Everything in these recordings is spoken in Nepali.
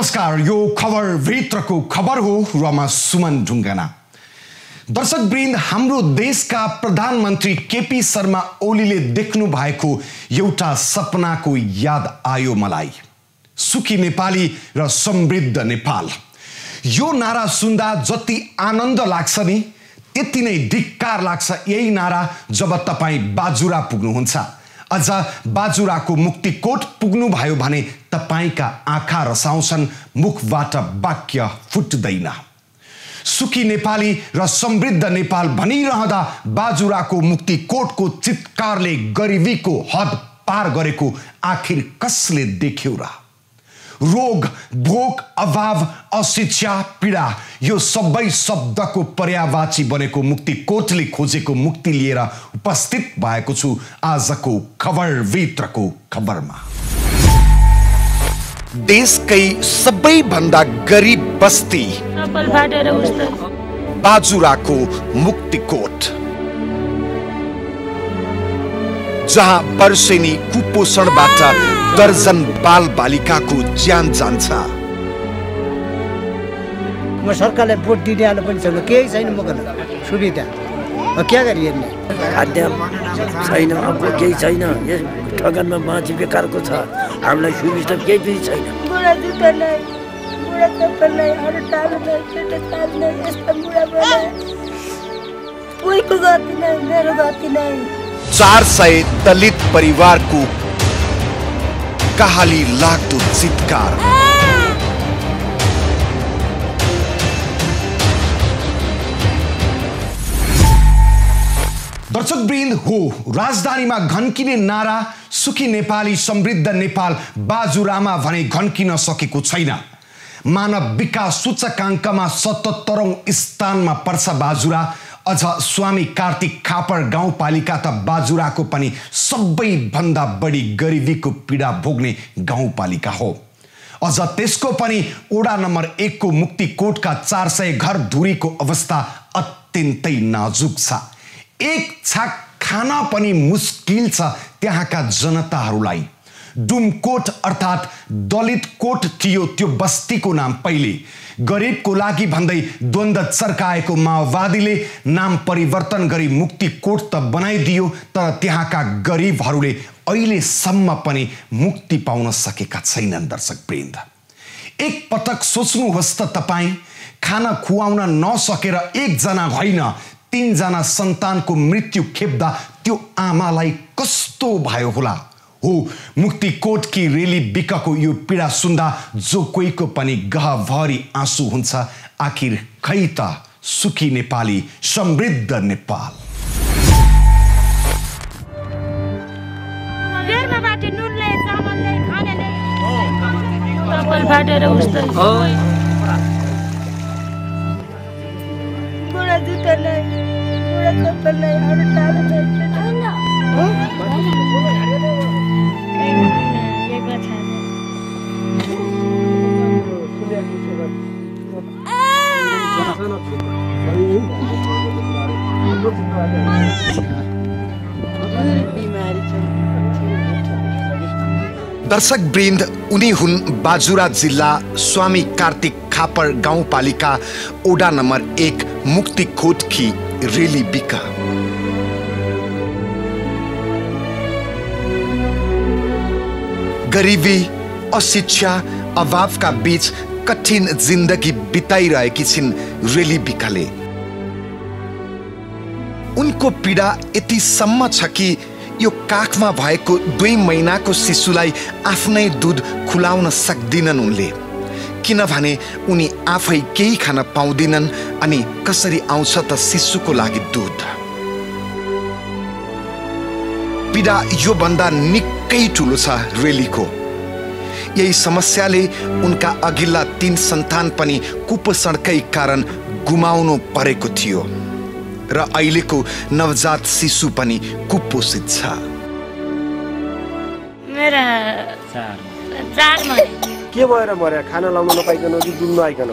नमस्कार, यो खबर भित्रको खबर हो र म सुमन ढुङ्गाना। दर्शकवृन्द, हाम्रो देशका प्रधानमन्त्री केपी शर्मा ओलीले देख्नु भएको एउटा सपनाको याद आयो मलाई। सुखी नेपाली र समृद्ध नेपाल। यो नारा सुन्दा जति आनन्द लाग्छ नि त्यति नै धिक्कार लाग्छ यही नारा जब तपाई बाजुरा पुग्नुहुन्छ। अझ बाजुराको मुक्तिकोट पुग्नु भयो भने तपाईका आँखा रसाउँछन्, मुखबाट वाक्य फुट्दैन। सुखी नेपाली र समृद्ध नेपाल भनिरहँदा बाजुराको मुक्तिकोटको चित्कारले गरिबीको हद पार गरेको आखिर कसले देख्यो र? रोग, भोक, अभाव, अशिक्षा, पीडा, यो सबै शब्दको पर्यायवाची बनेको मुक्तिकोटले खोजेको मुक्ति लिएर उपस्थित भएको छु आजको खबर भित्रको खबरमा। देशकै सबैभन्दा गरिब बस्ती बाजुराको मुक्तिकोट, जहाँ वर्षेनी कुपोषणबाट दर्जन बाल बालिकाको ज्यान जान्छ। म सरकारलाई भोट दिनेवाला पनि छैन, केही छैन मसँग सुविधा। क्या गरिए खाद्य छैन, अब केही छैन। यस ठगनमा बाँची बेकारको छ, हामीलाई सुविधा केही पनि छैन। कोहीको गति नै, मेरो गति नै। 400 दलित परिवारको कहाली लाग्दो चित्कार। दर्शकवृन्द हो, राजधानीमा घन्किने नारा सुखी नेपाली समृद्ध नेपाल बाजुरामा भने घन्किन सकेको छैन। मानव विकास सूचकाङ्कमा 77औं स्थानमा पर्छ बाजुरा। अझ स्वामी कार्तिक खापर गाउँपालिका त बाजुराको पनि सबैभन्दा बढी गरिबीको पीडा भोग्ने गाउँपालिका हो। अझ त्यसको पनि वडा नम्बर 1 को मुक्तिकोटका 400 घर धुरीको अवस्था अत्यन्तै नाजुक छ। एक छाक खाना पनि मुस्किल छ त्यहाँका जनताहरूलाई। डुमकोट अर्थात् दलित कोट थियो त्यो बस्तीको नाम पहिले। गरिबको लागि भन्दै द्वन्द्व चर्काएको माओवादीले नाम परिवर्तन गरी मुक्तिकोट त बनाइदियो, तर त्यहाँका गरिबहरूले अहिलेसम्म पनि मुक्ति पाउन सकेका छैनन्। दर्शकवृन्द, एक पटक सोच्नुहोस् त, तपाईँ खाना खुवाउन नसकेर एकजना होइन 3 जना सन्तानको मृत्यु खेप्दा त्यो आमालाई कस्तो भयो होला? हो, मुक्तिकोटकी रेली बिकको यो पीडा सुन्दा जो कोहीको पनि गहभरि आँसु हुन्छ। आखिर खै त सुखी नेपाली समृद्ध नेपाल। दर्शकवृन्द, उनी हुन् बाजुरा जिल्ला स्वामी कार्तिक खापर गाउँपालिका वडा नम्बर 1 मुक्तिकोटकी रेली बिका। गरिबी, अशिक्षा, अभावका बीच कठिन जिन्दगी बिताइरहेकी छिन् रेली बिकाले। उनको पीडा यतिसम्म छ कि यो काखमा भएको 2 महिनाको शिशुलाई आफ्नै दुध खुलाउन सक्दिनन् उनले, किनभने उनी आफै केही खान पाउँदिनन्। अनि कसरी आउँछ त शिशुको लागि दुध? पीडा यो भन्दा निकै ठुलो छ रेलीको। यही समस्याले उनका अघिल्ला 3 सन्तान पनि कुपोषणकै कारण गुमाउनु परेको थियो र अहिलेको नवजात शिशु पनि कुपोषित छ। मेरा 4 महिना के भएर मर्या? खाना लाउन नपाइकन कि दुध नआइकन?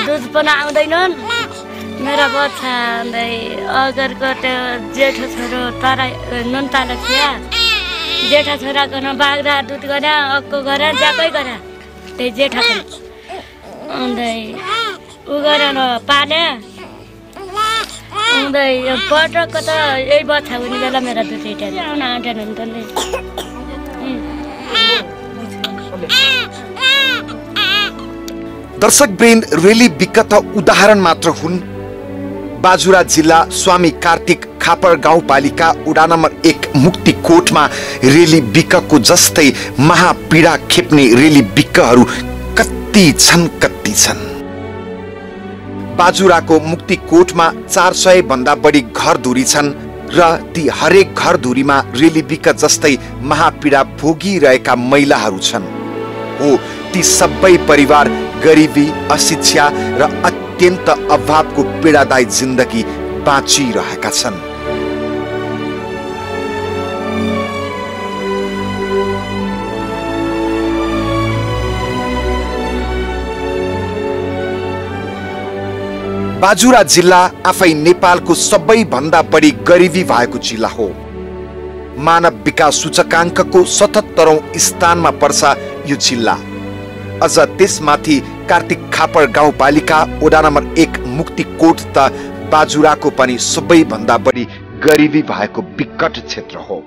दुध पनि आउँदैनन्। मेरा बच्चा अगरको त्यो जेठो छोरो तर नुन ताल थिया जेठा छोराको न बाग्रा दुध गरा अक्को गरा जाकै गरा त्यही जेठाको अन्त उ गरा न पाले अन्त पटकको त यही बच्चा हुने बेला मेरो दुध इटा आउन आँटेन नि त नि दर्शकवृन्द रेली बिक्क त उदाहरण मात्र हुन्। बाजुरा जिल्ला स्वामी कार्तिक खापर गाउँपालिका वडा नम्बर 1 मुक्तिकोटमा रेली बिक्कको जस्तै महापीडा खेप्ने रेली बिक्कहरू कति छन्। बाजुराको मुक्तिकोटमा 400 भन्दा बढी घरधुरी छन् र ती हरेक घरधुरीमा रेली बिक्क जस्तै महापीडा भोगिरहेका महिलाहरू छन्। हो ती सबै परिवार गरिबी, अशिक्षा र अत्यन्त अभावको पीडादायी जिन्दगी बाँचिरहेका छन्। बाजुरा जिल्ला आफै नेपालको सबैभन्दा बढी गरिबी भएको जिल्ला हो। मानव विकास सूचकाङ्कको 77औं स्थानमा पर्छ यो जिल्ला। अझ त्यसमाथि कार्तिक खापर गाउँपालिका वडा नम्बर 1 मुक्तिकोट त बाजुराको पनि सबैभन्दा बढी गरिबी भएको विकट क्षेत्र हो।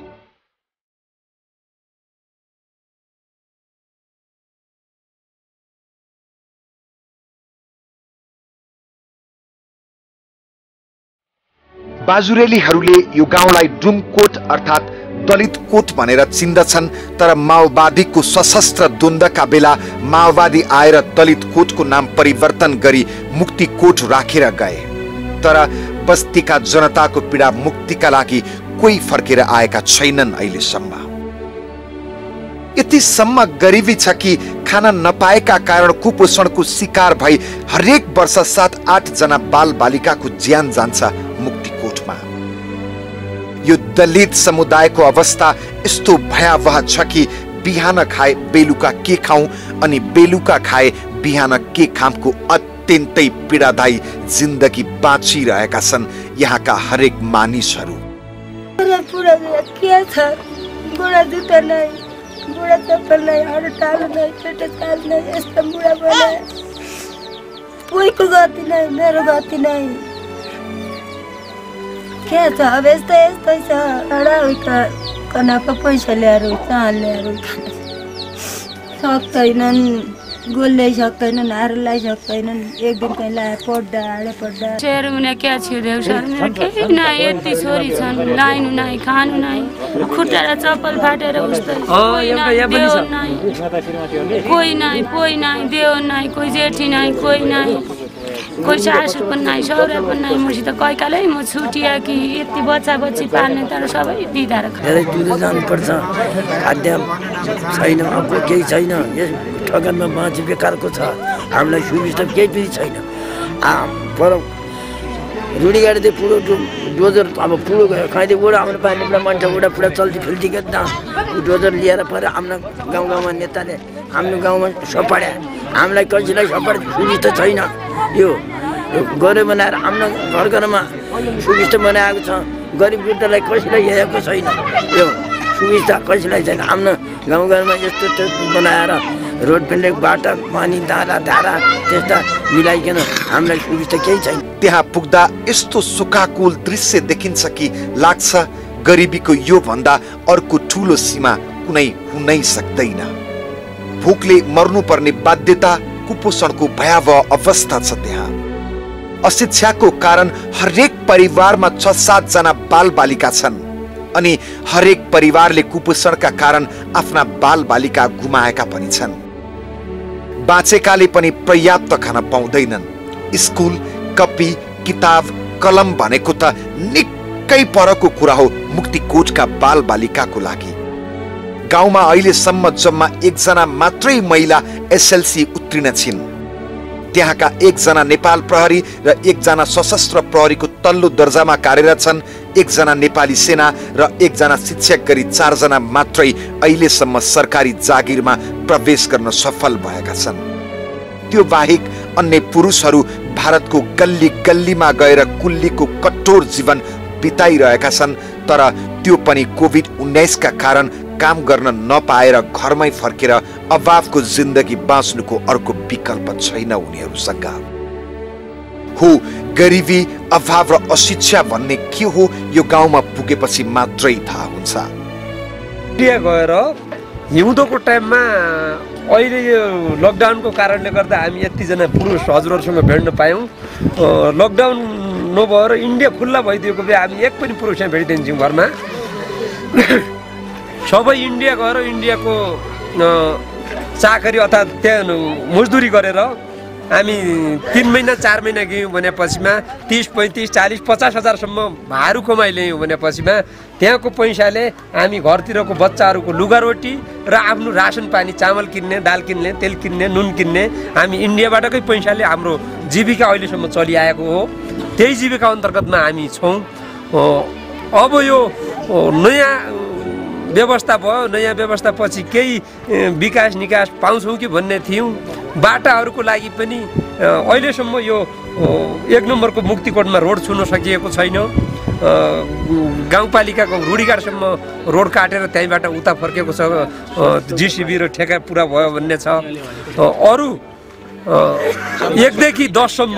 बाजुरेलीहरूले यो गाउँलाई ड्रुमकोट अर्थात् दलित कोट भनेर चिन्दछन्, तर माओवादीको सशस्त्र द्वन्द्वका बेला माओवादी आएर दलित कोटको नाम परिवर्तन गरी मुक्तिकोट राखेर गए। तर बस्तीका जनताको पीडा मुक्तिका लागि कोही फर्केर आएका छैनन् अहिलेसम्म। यतिसम्म गरिबी छ कि खाना नपाएका कारण कुपोषणको शिकार भई हरेक वर्ष 7-8 जना बाल बालिकाको ज्यान जान्छ मुक्तिकोटमा। यो दलित समुदायको अवस्था यस्तो भयावह छ कि बिहान खाए बेलुका के खाऊं अनि बेलुका खाए बिहान के खामको अत्यन्तै पीडादायी जिन्दगी बाँचिरहेका छन् यहाँका हरेक मानिसहरू। बुढा जुत्ता नै, बुढा चप्पल नै, हडताल नै, पेटताल नै, यस्ता बुढा बनाए कोहीको गति नै, मेरो गति नै के छ। अब यस्तै छ हडाउका कनाको पैसा ल्याएर चाल ल्याएर सक्दैनन्, गोल्दै सक्दैनन्, हारलाई सक्दैनन्। एक दिन कहीँ लाए पढ्दा शेर हुने क्या थियो देउ सर केही नै। यति छोरी छन्, लाइनु नै, खानु नै, खुट्टा र चप्पल फाटेर उस्तै कोही नै देव नै, कोही जेठी नै, कोही सासू पनि नै, सौरा पनि नै। मसित कैकालै म छुटिया कि यति बच्चा बच्ची पाल्ने तर सबै दिदा र धेरै दुध जानुपर्छ, खाद्य छैन, अब केही छैन। यस ठगनमा बाँची बेकारको छ, हामीलाई सुविस्ता केही पनि छैन। पर रुडी गाडी चाहिँ पुरो डोजर अब पुरो गयो खाइदियो बुढा आउनु पाएन पुरा मान्छे बुढा पुरा चल्ती फिल्ती गर्दा डोजर लिएर पर हाम्रो गाउँमा नेताले हाम्रो गाउँमा सपाड्या, हामीलाई कसैलाई सपाड सुविस्ता छैन। यो गऱ्यो बनाएर हाम्रो घरमा सुविस्ता बनाएको छ, गरिब वृद्धलाई कसैलाई हेरेको छैन। यो सुविस्ता कसैलाई छैन। हाम्रो गाउँघरमा यस्तो बनाएर रोड पेन्डेक बाटा पानी धारा त्यस्ता मिलाइकन हामीलाई सुविस्ता केही छैन। त्यहाँ पुग्दा यस्तो शोकाकुल दृश्य देखिन्छ कि लाग्छ गरिबीको यो भन्दा अर्को ठूलो सीमा कुनै हुनै सक्दैन। भोकले मर्नुपर्ने बाध्यता, कुपोषणको भयावह अवस्था छ त्यहाँ। अशिक्षाको कारण हरेक परिवारमा 6-7 जना बाल बालिका छन् अनि हरेक परिवारले कुपोषणका कारण आफ्ना बाल बालिका गुमाएका पनि छन्। बाँचेकाले पनि पर्याप्त खान पाउँदैनन्। स्कुल, कपी, किताब, कलम भनेको त निकै परको कुरा हो मुक्तिकोटका बाल बालिकाको लागि। गाउँमा अहिलेसम्म जम्मा 1 जना मात्रै महिला एसएलसी उत्तीर्ण छिन्। त्यहाँका 1 जना नेपाल प्रहरी र 1 जना सशस्त्र प्रहरीको तल्लो दर्जामा कार्यरत छन्। 1 जना नेपाली सेना र 1 जना शिक्षक गरी 4 जना मात्रै अहिलेसम्म सरकारी जागिरमा प्रवेश गर्न सफल भएका छन्। त्यो बाहेक अन्य पुरुषहरू भारतको गल्ली गल्लीमा गएर कुल्लीको कठोर जीवन बिताइरहेका छन्। तर त्यो पनि कोभिड-19 का कारण काम गर्न नपाएर घरमै फर्केर अभावको जिन्दगी बाँच्नुको अर्को विकल्प छैन उनीहरूसँग। हो गरिबी, अभाव र अशिक्षा भन्ने के हो यो गाउँमा पुगेपछि मात्रै थाहा हुन्छ। इन्डिया गएर हिउँदोको टाइममा अहिले यो लकडाउनको कारणले गर्दा हामी यतिजना पुरुष हजुरहरूसँग भेट्न पायौँ। लकडाउन नभएर इन्डिया खुल्ला भइदिएको भए हामी एक पनि पुरुष यहाँ भेटिदिन्छौँ घरमा। सबै इन्डिया गएर इन्डियाको चाकरी अर्थात् त्यहाँ मजदुरी गरेर हामी 3 महिना 4 महिना गयौँ भनेपछिमा 30, 35, 40, 50 हजारसम्म भारू कमाइ ल्यायौँ भनेपछिमा त्यहाँको पैसाले हामी घरतिरको बच्चाहरूको लुगारोटी र आफ्नो रासन पानी, चामल किन्ने, दाल किन्ने, तेल किन्ने, नुन किन्ने हामी इन्डियाबाटकै पैसाले हाम्रो जीविका अहिलेसम्म चलिआएको हो। त्यही जीविका अन्तर्गतमा हामी छौँ। अब यो नयाँ व्यवस्था भयो, नयाँ व्यवस्थापछि केही विकास निकास पाउँछौँ कि भन्ने थियौँ। बाटाहरूको लागि पनि अहिलेसम्म यो 1 नम्बरको मुक्तिकोटमा रोड छुन सकिएको छैन। गाउँपालिकाको रुडीघाटसम्म रोड काटेर त्यहीँबाट उता फर्केको छ। जिसिबी र ठेका पुरा भयो भन्ने छ। अरू 1 देखि 10 सम्म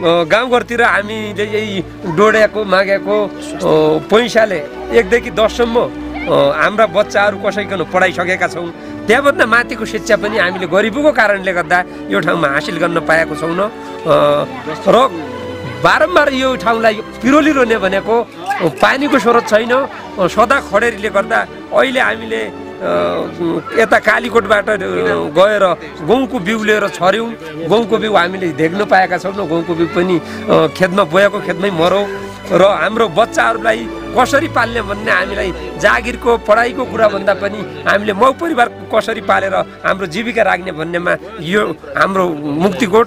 गाउँघरतिर हामीले यही डोड्याको मागेको पैसाले 1 देखि 10 सम्म हाम्रा बच्चाहरू कसैकन पढाइसकेका छौँ। त्यहाँभन्दा माथिको शिक्षा पनि हामीले गरिबीको कारणले गर्दा यो ठाउँमा हासिल गर्न पाएको छैनौँ। र बारम्बार यो ठाउँलाई पिरोलिरहने भनेको पानीको स्रोत छैन। सदा खडेरीले गर्दा अहिले हामीले यता कालीकोटबाट गएर गहुँको बिउ लिएर छर्यौँ। गहुँको बिउ हामीले देख्न पाएका छैनौँ। गहुँको बिउ पनि खेतमा बोयाको खेतमै मरौँ। र हाम्रो बच्चाहरूलाई कसरी पाल्ने भन्ने हामीलाई जागिरको पढाइको कुरा भन्दा पनि हामीले मौ परिवार कसरी पालेर हाम्रो जीविका राख्ने भन्नेमा यो हाम्रो मुक्तिकोट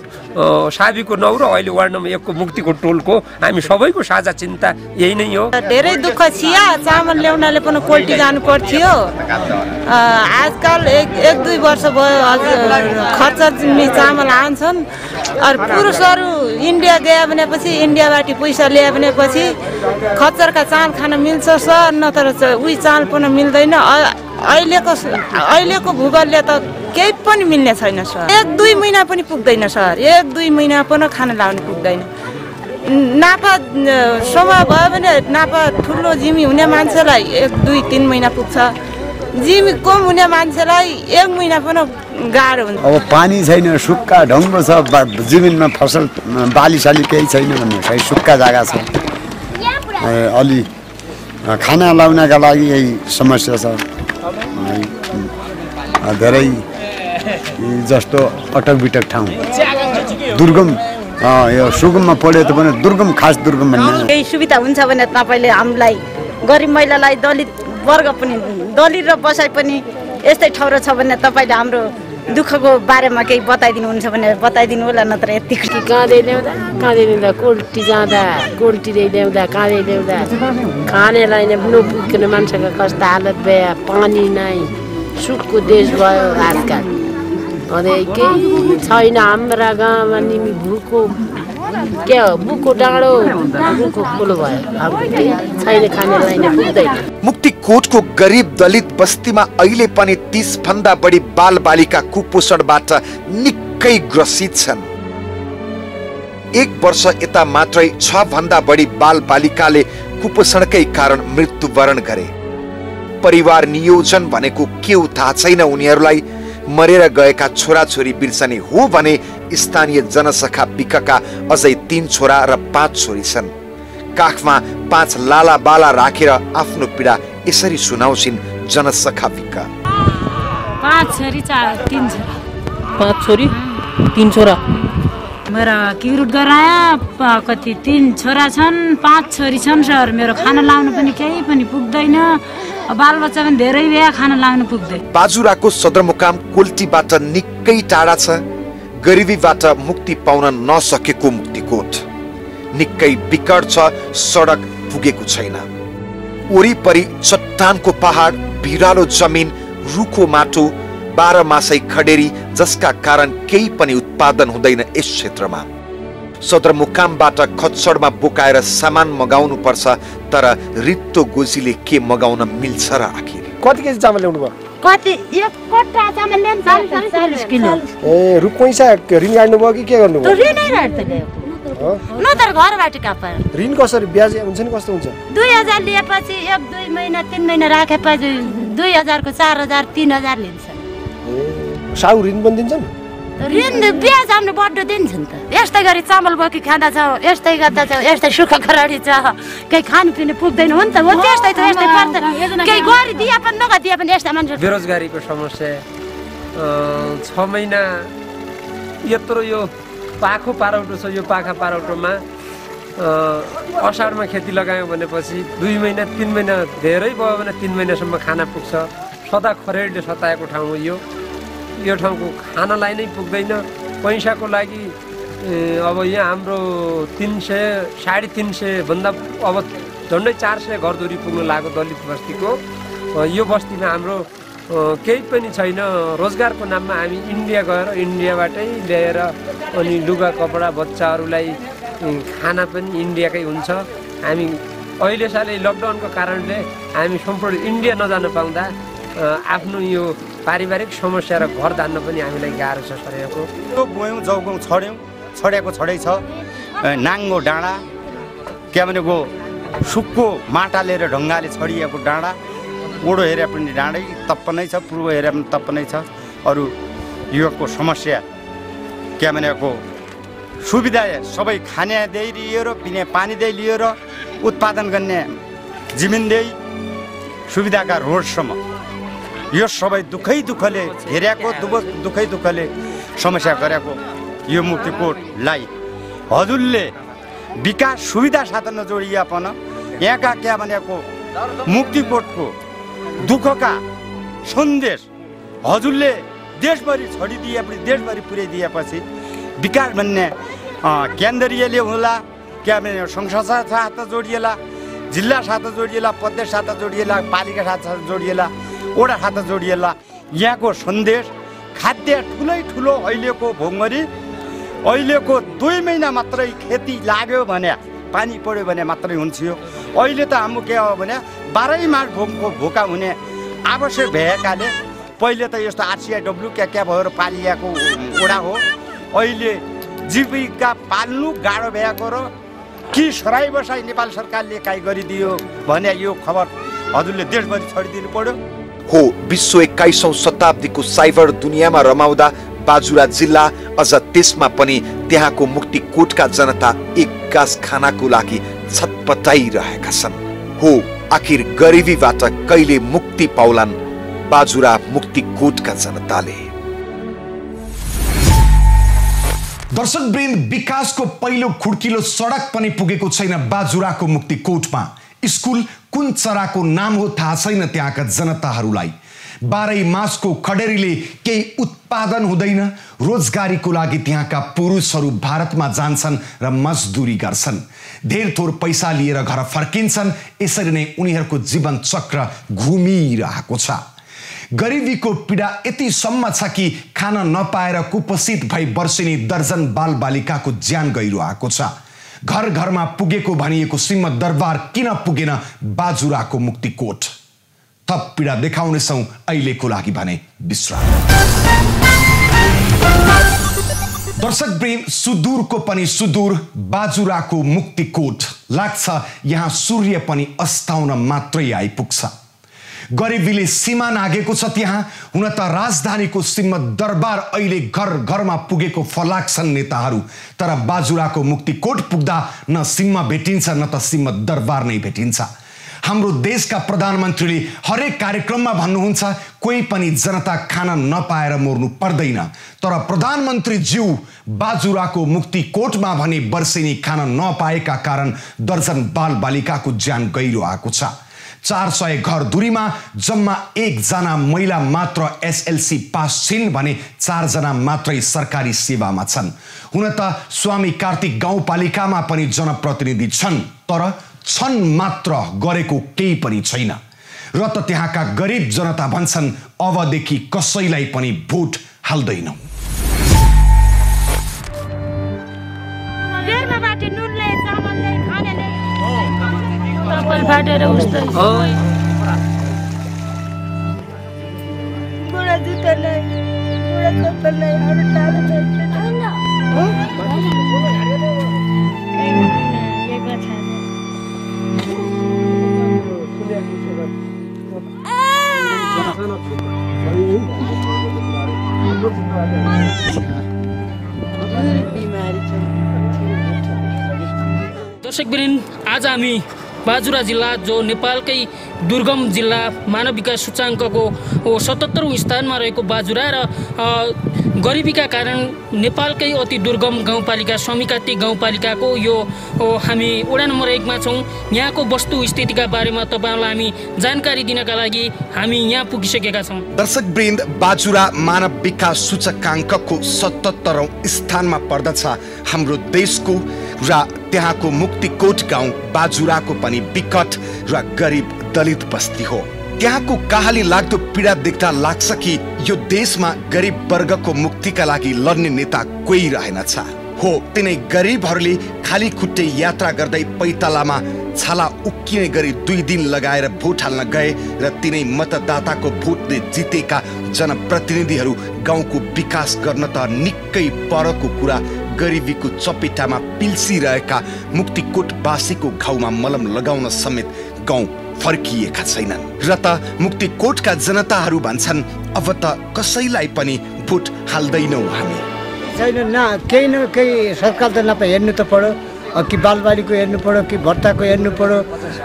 साबीको 9 र अहिले वार्ड नम्बर 1 को मुक्तिकोट टोलको हामी सबैको साझा चिन्ता यही नै हो। धेरै दुःख छिया चामल ल्याउनाले पनि कोल्टी जानु पर्थ्यो। आजकल 1-2 वर्ष भयो खर्च चामल आन्छन्। पुरुषहरू इन्डिया गए भनेपछि इन्डियाबाट पैसा ल्याए भनेपछि खच्चरका चामल खान मिल्छ सर, नत्र उही चामल पनि मिल्दैन। अहिलेको भूगोलले त केही पनि मिल्ने छैन सर। 1-2 महिना पनि पुग्दैन सर। 1-2 महिना पनि खाना लाउनु पुग्दैन। नाफा समय भयो भने नाफा ठुलो जिमी हुने मान्छेलाई 1-2-3 महिना पुग्छ। जिमी कम हुने मान्छेलाई 1 महिना पनि गाह्रो हुन्छ। अब पानी छैन, सुक्खा ढङ्गो छ, जमिनमा फसल बालीसाली केही छैन भन्ने खै सुक्खा जग्गा छ। अलि खाना लाउनका लागि यही समस्या छ। धेरै जस्तो अटक बिटक ठाउँ दुर्गम, यो सुगममा पढ्यो त पनि दुर्गम, खास दुर्गम भन्ने केही सुविधा हुन्छ भने तपाईँले हामीलाई गरिब महिलालाई दलित वर्ग पनि दलित र बसाइ पनि यस्तै ठाउँ छ भने तपाईँले हाम्रो दुःखको बारेमा केही बताइदिनुहुन्छ भने बताइदिनु होला। नत्र यति काँदै ल्याउँदा कोल्टी जाँदा कोल्टीले ल्याउँदा काँदै ल्याउँदा खानेलाई नपुग्ने मान्छेको कस्तो हालत भयो। पानी नै सुखको देश भयो आजकल। केही छैन हाम्रा गाउँमा। निमी भुको के हो, बुको डाँडो बुको खोलो भयो। छैन खानेलाई नै पुग्दैन। मुक्तिकोटको गरिब दलित बस्तीमा अहिले पनि 30 भन्दा बढी बालबालिका कुपोषणबाट निकै ग्रसित छन्। 1 वर्ष यता मात्रै 6 भन्दा बढी बालबालिकाले कुपोषणकै कारण मृत्युवरण गरे। परिवार नियोजन भनेको के हो थाहा छैन उनीहरूलाई। मरेर गएका छोराछोरी बिर्सने हो भने स्थानीय जनसखा विकका अझै 3 छोरा र 5 छोरी छन्। काखमा 5 लाला बाला राखेर आफ्नो पीडा यसरी सुनाउँछिन् जनसखा विका। 5 छोरी 3 छोरा। 5 छोरी 3 छोरा। मेरो किरुट गराया कति 3 छोरा छन्, 5 छोरी छन् सर। मेरो खाना लाउनु पनि केही पनि पुग्दैन। बालबच्चा पनि धेरै भए खाना लाउनु पुग्दैन। बाजुराको सदरमुकाम कोल्टीबाट निकै टाढा छ। गरिबीबाट मुक्ति पाउन नसकेको मुक्तिकोट निकै विकट छ। सडक पुगेको छैन। वरिपरि चट्टानको पहाड, भिरालो जमिन, रुखो माटो, 12 मासै खडेरी, जसका कारण केही पनि उत्पादन हुँदैन यस क्षेत्रमा। सदरमुकामबाट खच्चडमा बोकाएर सामान मगाउनु पर्छ, तर रित्तो गोजीले के मगाउन मिल्छ र आखिर? कति केजी चामल ल्याउनु भयो कति एक कट्टा चामल ल्याउनु 40 किलो ए रु पैसा ऋण गाड्नु भयो कि के गर्नु भयो ऋणै गाड्छ ल्याएको न तर घरबाट कापाएर ऋण कसरी ब्याज हुन्छ नि कस्तो हुन्छ 2000 लिएपछि 1-2 महिना 3 महिना राखेपछि 2000 को 4000 3000 लिन्छ साउ ऋण पनि दिन्छन् ऋण ब्याज हामीले बढ्दो दिन्छ नि त यस्तै गरी चामल बोकी खाँदा छ यस्तै गर्दा छ यस्तै सुक्खा खराडी छ केही खानु पिनु पुग्दैन हो नि त हो त्यस्तै त यस्तै पर्छ केही गरी दिए पनि नगदिए पनि यस्ता मान्छे बेरोजगारीको समस्या 6 महिना यत्रो यो पाखो पारौटो छ यो पाखा पारौटोमा असाढमा खेती लगायो भनेपछि 2 महिना 3 महिना धेरै भयो भने 3 महिनासम्म खाना पुग्छ सदा खरेडले सताएको ठाउँ हो यो ठाउँको खानालाई नै पुग्दैन पैसाको लागि अब यहाँ हाम्रो 300-350 भन्दा अब झन्डै 400 घरधुरी पुग्न लाग्यो दलित बस्तीको यो बस्तीमा हाम्रो केही पनि छैन रोजगारको नाममा हामी इन्डिया गएर इन्डियाबाटै ल्याएर अनि लुगा कपडा बच्चाहरूलाई खाना पनि इन्डियाकै हुन्छ हामी अहिले सालै लकडाउनको कारणले हामी सम्पूर्ण इन्डिया नजान पाउँदा आफ्नो यो पारिवारिक समस्या र घर धान्न पनि हामीलाई गाह्रो छ सरेको गयौँ जौगौँ छडेको छडै छ नाङ्गो डाँडा क्या भनेको सुक्को माटा लिएर ढङ्गाले छडिएको डाँडा ओडो हेरे पनि डाँडै तप्पनै छ पूर्व हेरे पनि तप्पनै छ अरू युवकको समस्या क्या भनेको सुविधा सबै खानेदेखि लिएर पिने पानीदेखि लिएर उत्पादन गर्ने जमिनदेखि सुविधाका रोडसम्म यो सबै दुःखले घेरेको दुःखले समस्या गरेको यो मुक्तिकोटलाई हजुरले विकास सुविधा साधन जोडियापन यहाँका क्या भनेको मुक्तिकोटको दुःखका सन्देश हजुरले देशभरि छडिदिएपछि देशभरि पुर्याइदिएपछि विकास भन्ने केन्द्रीयले होला क्या भने संसद साथ जोडिएला जिल्ला साथ जोडिएला प्रदेश साथ जोडिएला पालिका साथ जोडिएला ओडा खाता जोडिएला यहाँको सन्देश खाद्य ठुलो अहिलेको भोगमरी अहिलेको 2 महिना मात्रै खेती लाग्यो भने पानी पर्यो भने मात्रै हुन्छ यो अहिले त हाम्रो के हो भने 12 मास भोका हुने आवश्यक भएकाले पहिले त यस्तो आरसीआईडब्ल्यू क्या भएर पालिएको ओडा हो अहिले जीविका पाल्नु गाह्रो भएको र कि सराई बसाई नेपाल सरकारले काई गरिदियो भने यो खबर हजुरले देशभरि छडिदिनु पर्यो हो विश्व 21औं शताब्दीको साइबर दुनियाँमा रमाउँदा बाजुरा जिल्ला अझ त्यसमा पनि त्यहाँको मुक्तिकोटका जनता एक गाँस खानाको लागि छटपटाइरहेका छन् हो आखिर गरिबीबाट कहिले मुक्ति पाउलान् बाजुरा मुक्तिकोटका जनताले दर्शकवृन्द विकासको पहिलो खुड्किलो सडक पनि पुगेको छैन बाजुराको मुक्तिकोटमा स्कुल कुन चराको नाम हो थाहा छैन त्यहाँका जनताहरूलाई 12 मासको खडेरीले केही उत्पादन हुँदैन रोजगारीको लागि त्यहाँका पुरुषहरू भारतमा जान्छन् र मजदुरी गर्छन् धेर थोर पैसा लिएर घर फर्किन्छन् यसरी नै उनीहरूको जीवन चक्र घुमिरहेको छ गरिबीको पीडा यति सम्म छ कि खान नपाएर कुपोषित भई वर्षेनी दर्जन बालबालिकाको ज्यान गइरहेको छ घर घरमा पुगेको भनिएको श्रीमद् दरबार किन पुगेन बाजुराको मुक्तिकोट थप पीडा देखाउनेछौं अहिलेको लागि भने विश्राम दर्शकवृन्द सुदूरको पनि सुदूर बाजुराको मुक्तिकोट लाग्छ यहाँ सूर्य पनि अस्ताउन मात्रै आइपुग्छ गरिबीले सीमा नागेको छ त्यहाँ हुन त राजधानीको श्रीमद् दरबार अहिले घर घरमा पुगेको फलाक्छन् नेताहरू तर बाजुराको मुक्तिकोट पुग्दा न सीमा भेटिन्छ न त श्रीमद् दरबार नै भेटिन्छ हाम्रो देशका प्रधानमन्त्रीले हरेक कार्यक्रममा भन्नुहुन्छ कोही पनि जनता खान नपाएर मर्नु पर्दैन तर प्रधानमन्त्री ज्यू बाजुराको मुक्तिकोटमा भने वर्षेनी खान नपाएका कारण दर्जन बालबालिकाको ज्यान गइरहेको छ 400 घर दूरीमा जम्मा 1 जना महिला मात्र एसएलसी पास छिन् भने 4 जना मात्रै सरकारी सेवामा छन् हुन त स्वामी कार्तिक गाउँपालिकामा पनि जनप्रतिनिधि छन् तर छन् मात्र गरेको केही पनि छैन र त त्यहाँका गरिब जनता भन्छन् अबदेखि कसैलाई पनि भोट हाल्दैनौ लुगा जुत्ता नै बुढा चप्पल नै अरू टाढो दर्शकवृन्द, आज हामी बाजुरा जिल्ला जो नेपालकै दुर्गम जिल्ला मानव विकास सूचाङ्कको 77औं स्थानमा रहेको बाजुरा र गरिबीका कारण नेपालकै अति दुर्गम गाउँपालिका समिकाती गाउँपालिकाको यो हामी वडा नम्बर 1 मा छौँ। यहाँको वस्तुस्थितिका बारेमा तपाईहरुलाई हामी जानकारी दिनका लागि हामी यहाँ पुगिसकेका छौँ। दर्शकवृन्द, बाजुरा मानव विकास सूचकाङ्कको 77औं स्थानमा पर्दछ हाम्रो देशको र त्यहाँको मुक्तिकोट गाउँ बाजुराको पनि विकट र गरिब दलित बस्ती हो। त्यहाँको कहाली लाग्दो पीडा देख्दा लाग्छ कि यो देशमा गरिब वर्गको मुक्तिका लागि लड्ने नेता कोही रहेनछ। हो, तिनै गरिबहरूले खाली खुट्टे यात्रा गर्दै पैतालामा छाला उक्किने गरी 2 दिन लगाएर भोट हाल्न गए र तिनै मतदाताको भोटले जितेका जनप्रतिनिधिहरू गाउँको विकास गर्न त निकै परको कुरा गरिबीको चपेटामा पिल्सिरहेका मुक्तिकोटवासीको घाउमा मलम लगाउन समेत गाउँ फर्किएका छैनन् र त मुक्तिकोटका जनताहरू भन्छन् अब त कसैलाई पनि भोट हाल्दैनौ हामी। छैन न केही न केही सरकार त नपाए हेर्नु त पर्यो, कि बालबालीको हेर्नु पर्यो, कि भत्ताको हेर्नु पर्यो,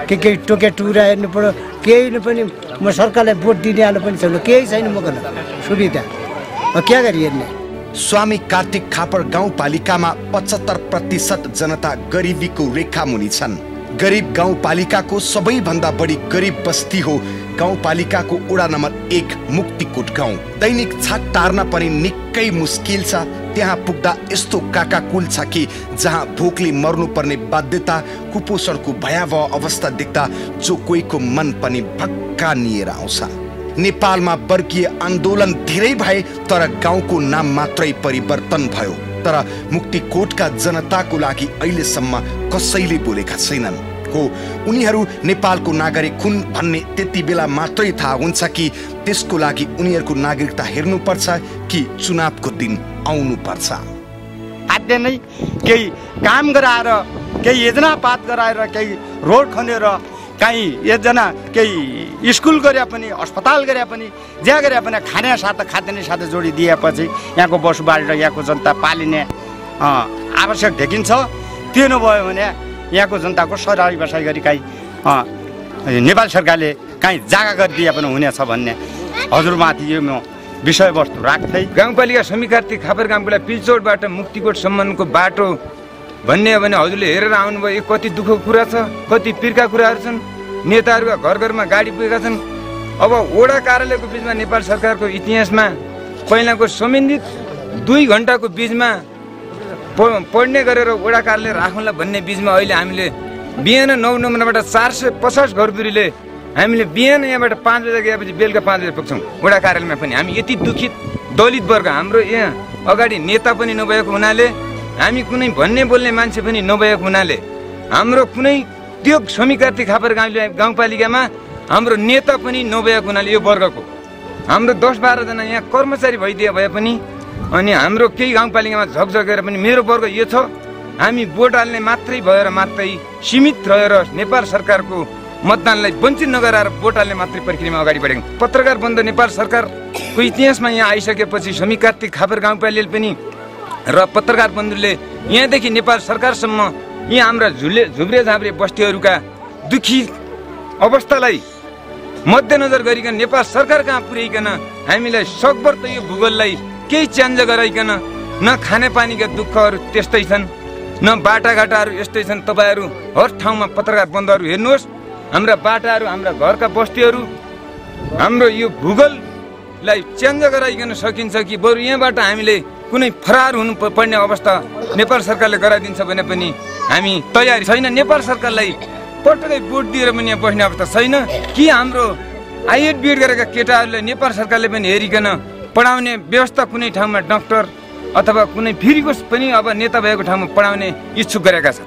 कि केही टोके टुरा हेर्नु पर्यो। केही न पनि म सरकारलाई भोट दिनेवाला पनि छैन, केही छैन मकन सुविधा। क्या गरी हेर्ने? स्वामी कार्तिक खापर गाउँपालिकामा 75% जनता गरिबीको रेखा मुनि छन्। गरिब गाउँपालिकाको सबैभन्दा बढी गरिब बस्ती हो गाउँपालिकाको वडा नम्बर 1 मुक्तिकोट गाउँ। दैनिक छाक टार्न पनि निकै मुस्किल छ। त्यहाँ पुग्दा यस्तो काकाकुल छ कि जहाँ भोकले मर्नुपर्ने बाध्यता, कुपोषणको भयावह अवस्था देख्दा जो कोहीको मन पनि भक्कानिएर आउँछ। नेपालमा वर्गीय आन्दोलन धेरै भए तर गाउँको नाम मात्रै परिवर्तन भयो। तर मुक्तिकोटका जनताको लागि अहिलेसम्म कसैले बोलेका छैनन्। हो, उनीहरू नेपालको नागरिक हुन् भन्ने त्यति बेला मात्रै थाहा हुन्छ कि त्यसको लागि उनीहरूको नागरिकता हेर्नुपर्छ कि चुनावको दिन आउनुपर्छ। खाद्य नै केही काम गराएर, केही योजनापात गराएर, केही रोड खनेर, कहीँ एकजना केही स्कुल गरे पनि, अस्पताल गरे पनि, जहाँ गरे पनि खाने साथ खाद्यान्न साथ जोडिदिएपछि यहाँको बसोबारी र यहाँको जनता पालिने आवश्यक देखिन्छ। त्यो नभयो भने यहाँको जनताको सराई बसाइ गरी कहीँ नेपाल सरकारले कहीँ जग्गा गरिदिए पनि हुनेछ भन्ने हजुरमाथि यो म विषयवस्तु राख्दै गाउँपालिका समिकार्ती खापर गाउँको पिल्चोटबाट मुक्तिकोटसम्मको बाटो भन्ने हो भने हजुरले हेरेर आउनुभयो। यो कति दुःखको कुरा छ, कति पीरका कुराहरू छन्। नेताहरूका घर घरमा गाडी पुगेका छन्। अब वडा कार्यालयको बिचमा नेपाल सरकारको इतिहासमा पहिलाको सम्बन्धित 2 घण्टाको बिचमा पढ्ने गरेर वडा कार्यालय राखौँला भन्ने बिचमा अहिले हामीले बिहान 9 नम्बरबाट 450 घरधुरीले हामीले बिहान यहाँबाट 5 बजे गएपछि बेलुका 5 बजे पुग्छौँ वडा कार्यालयमा पनि। हामी यति दुखित दलित वर्ग, हाम्रो यहाँ अगाडि नेता पनि नभएको हुनाले, हामी कुनै भन्ने बोल्ने मान्छे पनि नभएको हुनाले, हाम्रो कुनै त्यो समिकार्ती खापर गाउँपालिकामा हाम्रो नेता पनि नभएको हुनाले यो वर्गको हाम्रो 10-12 जना यहाँ कर्मचारी भइदिए भए पनि अनि हाम्रो केही गाउँपालिकामा झकझकेर पनि मेरो वर्ग यो छ। हामी भोट हाल्ने मात्रै भएर मात्रै सीमित रहेर नेपाल सरकारको मतदानलाई वञ्चित नगराएर भोट हाल्ने मात्रै प्रक्रियामा अगाडि बढेको पत्रकार बन्द नेपाल सरकारको इतिहासमा यहाँ आइसकेपछि समिकार्ती खापर गाउँपालिकाले पनि र पत्रकार बन्धुले यहाँदेखि नेपाल सरकारसम्म यहाँ हाम्रा झुब्रे झाब्रे बस्तीहरूका दुखी अवस्थालाई मध्यनजर गरिकन नेपाल सरकार कहाँ पुर्याइकन हामीलाई सकभर त यो भूगोललाई केही च्यान्ज गराइकन, न खानेपानीका दुःखहरू त्यस्तै छन्, न बाटाघाटाहरू यस्तै छन्। तपाईँहरू हर ठाउँमा पत्रकार बन्धुहरू हेर्नुहोस्, हाम्रा बाटाहरू, हाम्रा घरका बस्तीहरू, हाम्रो यो भूगोललाई च्यान्ज गराइकन सकिन्छ कि बरु यहाँबाट हामीले कुनै फरार हुनु पर्ने अवस्था नेपाल सरकारले गराइदिन्छ भने पनि हामी तयारी छैन। नेपाल सरकारलाई पटक्कै भोट दिएर पनि यहाँ बस्ने अवस्था छैन कि हाम्रो आइएड बिएड गरेका केटाहरूलाई नेपाल सरकारले पनि हेरिकन पढाउने व्यवस्था कुनै ठाउँमा डाक्टर अथवा कुनै फेरिको पनि अब नेता भएको ठाउँमा पढाउने इच्छुक गरेका छन्।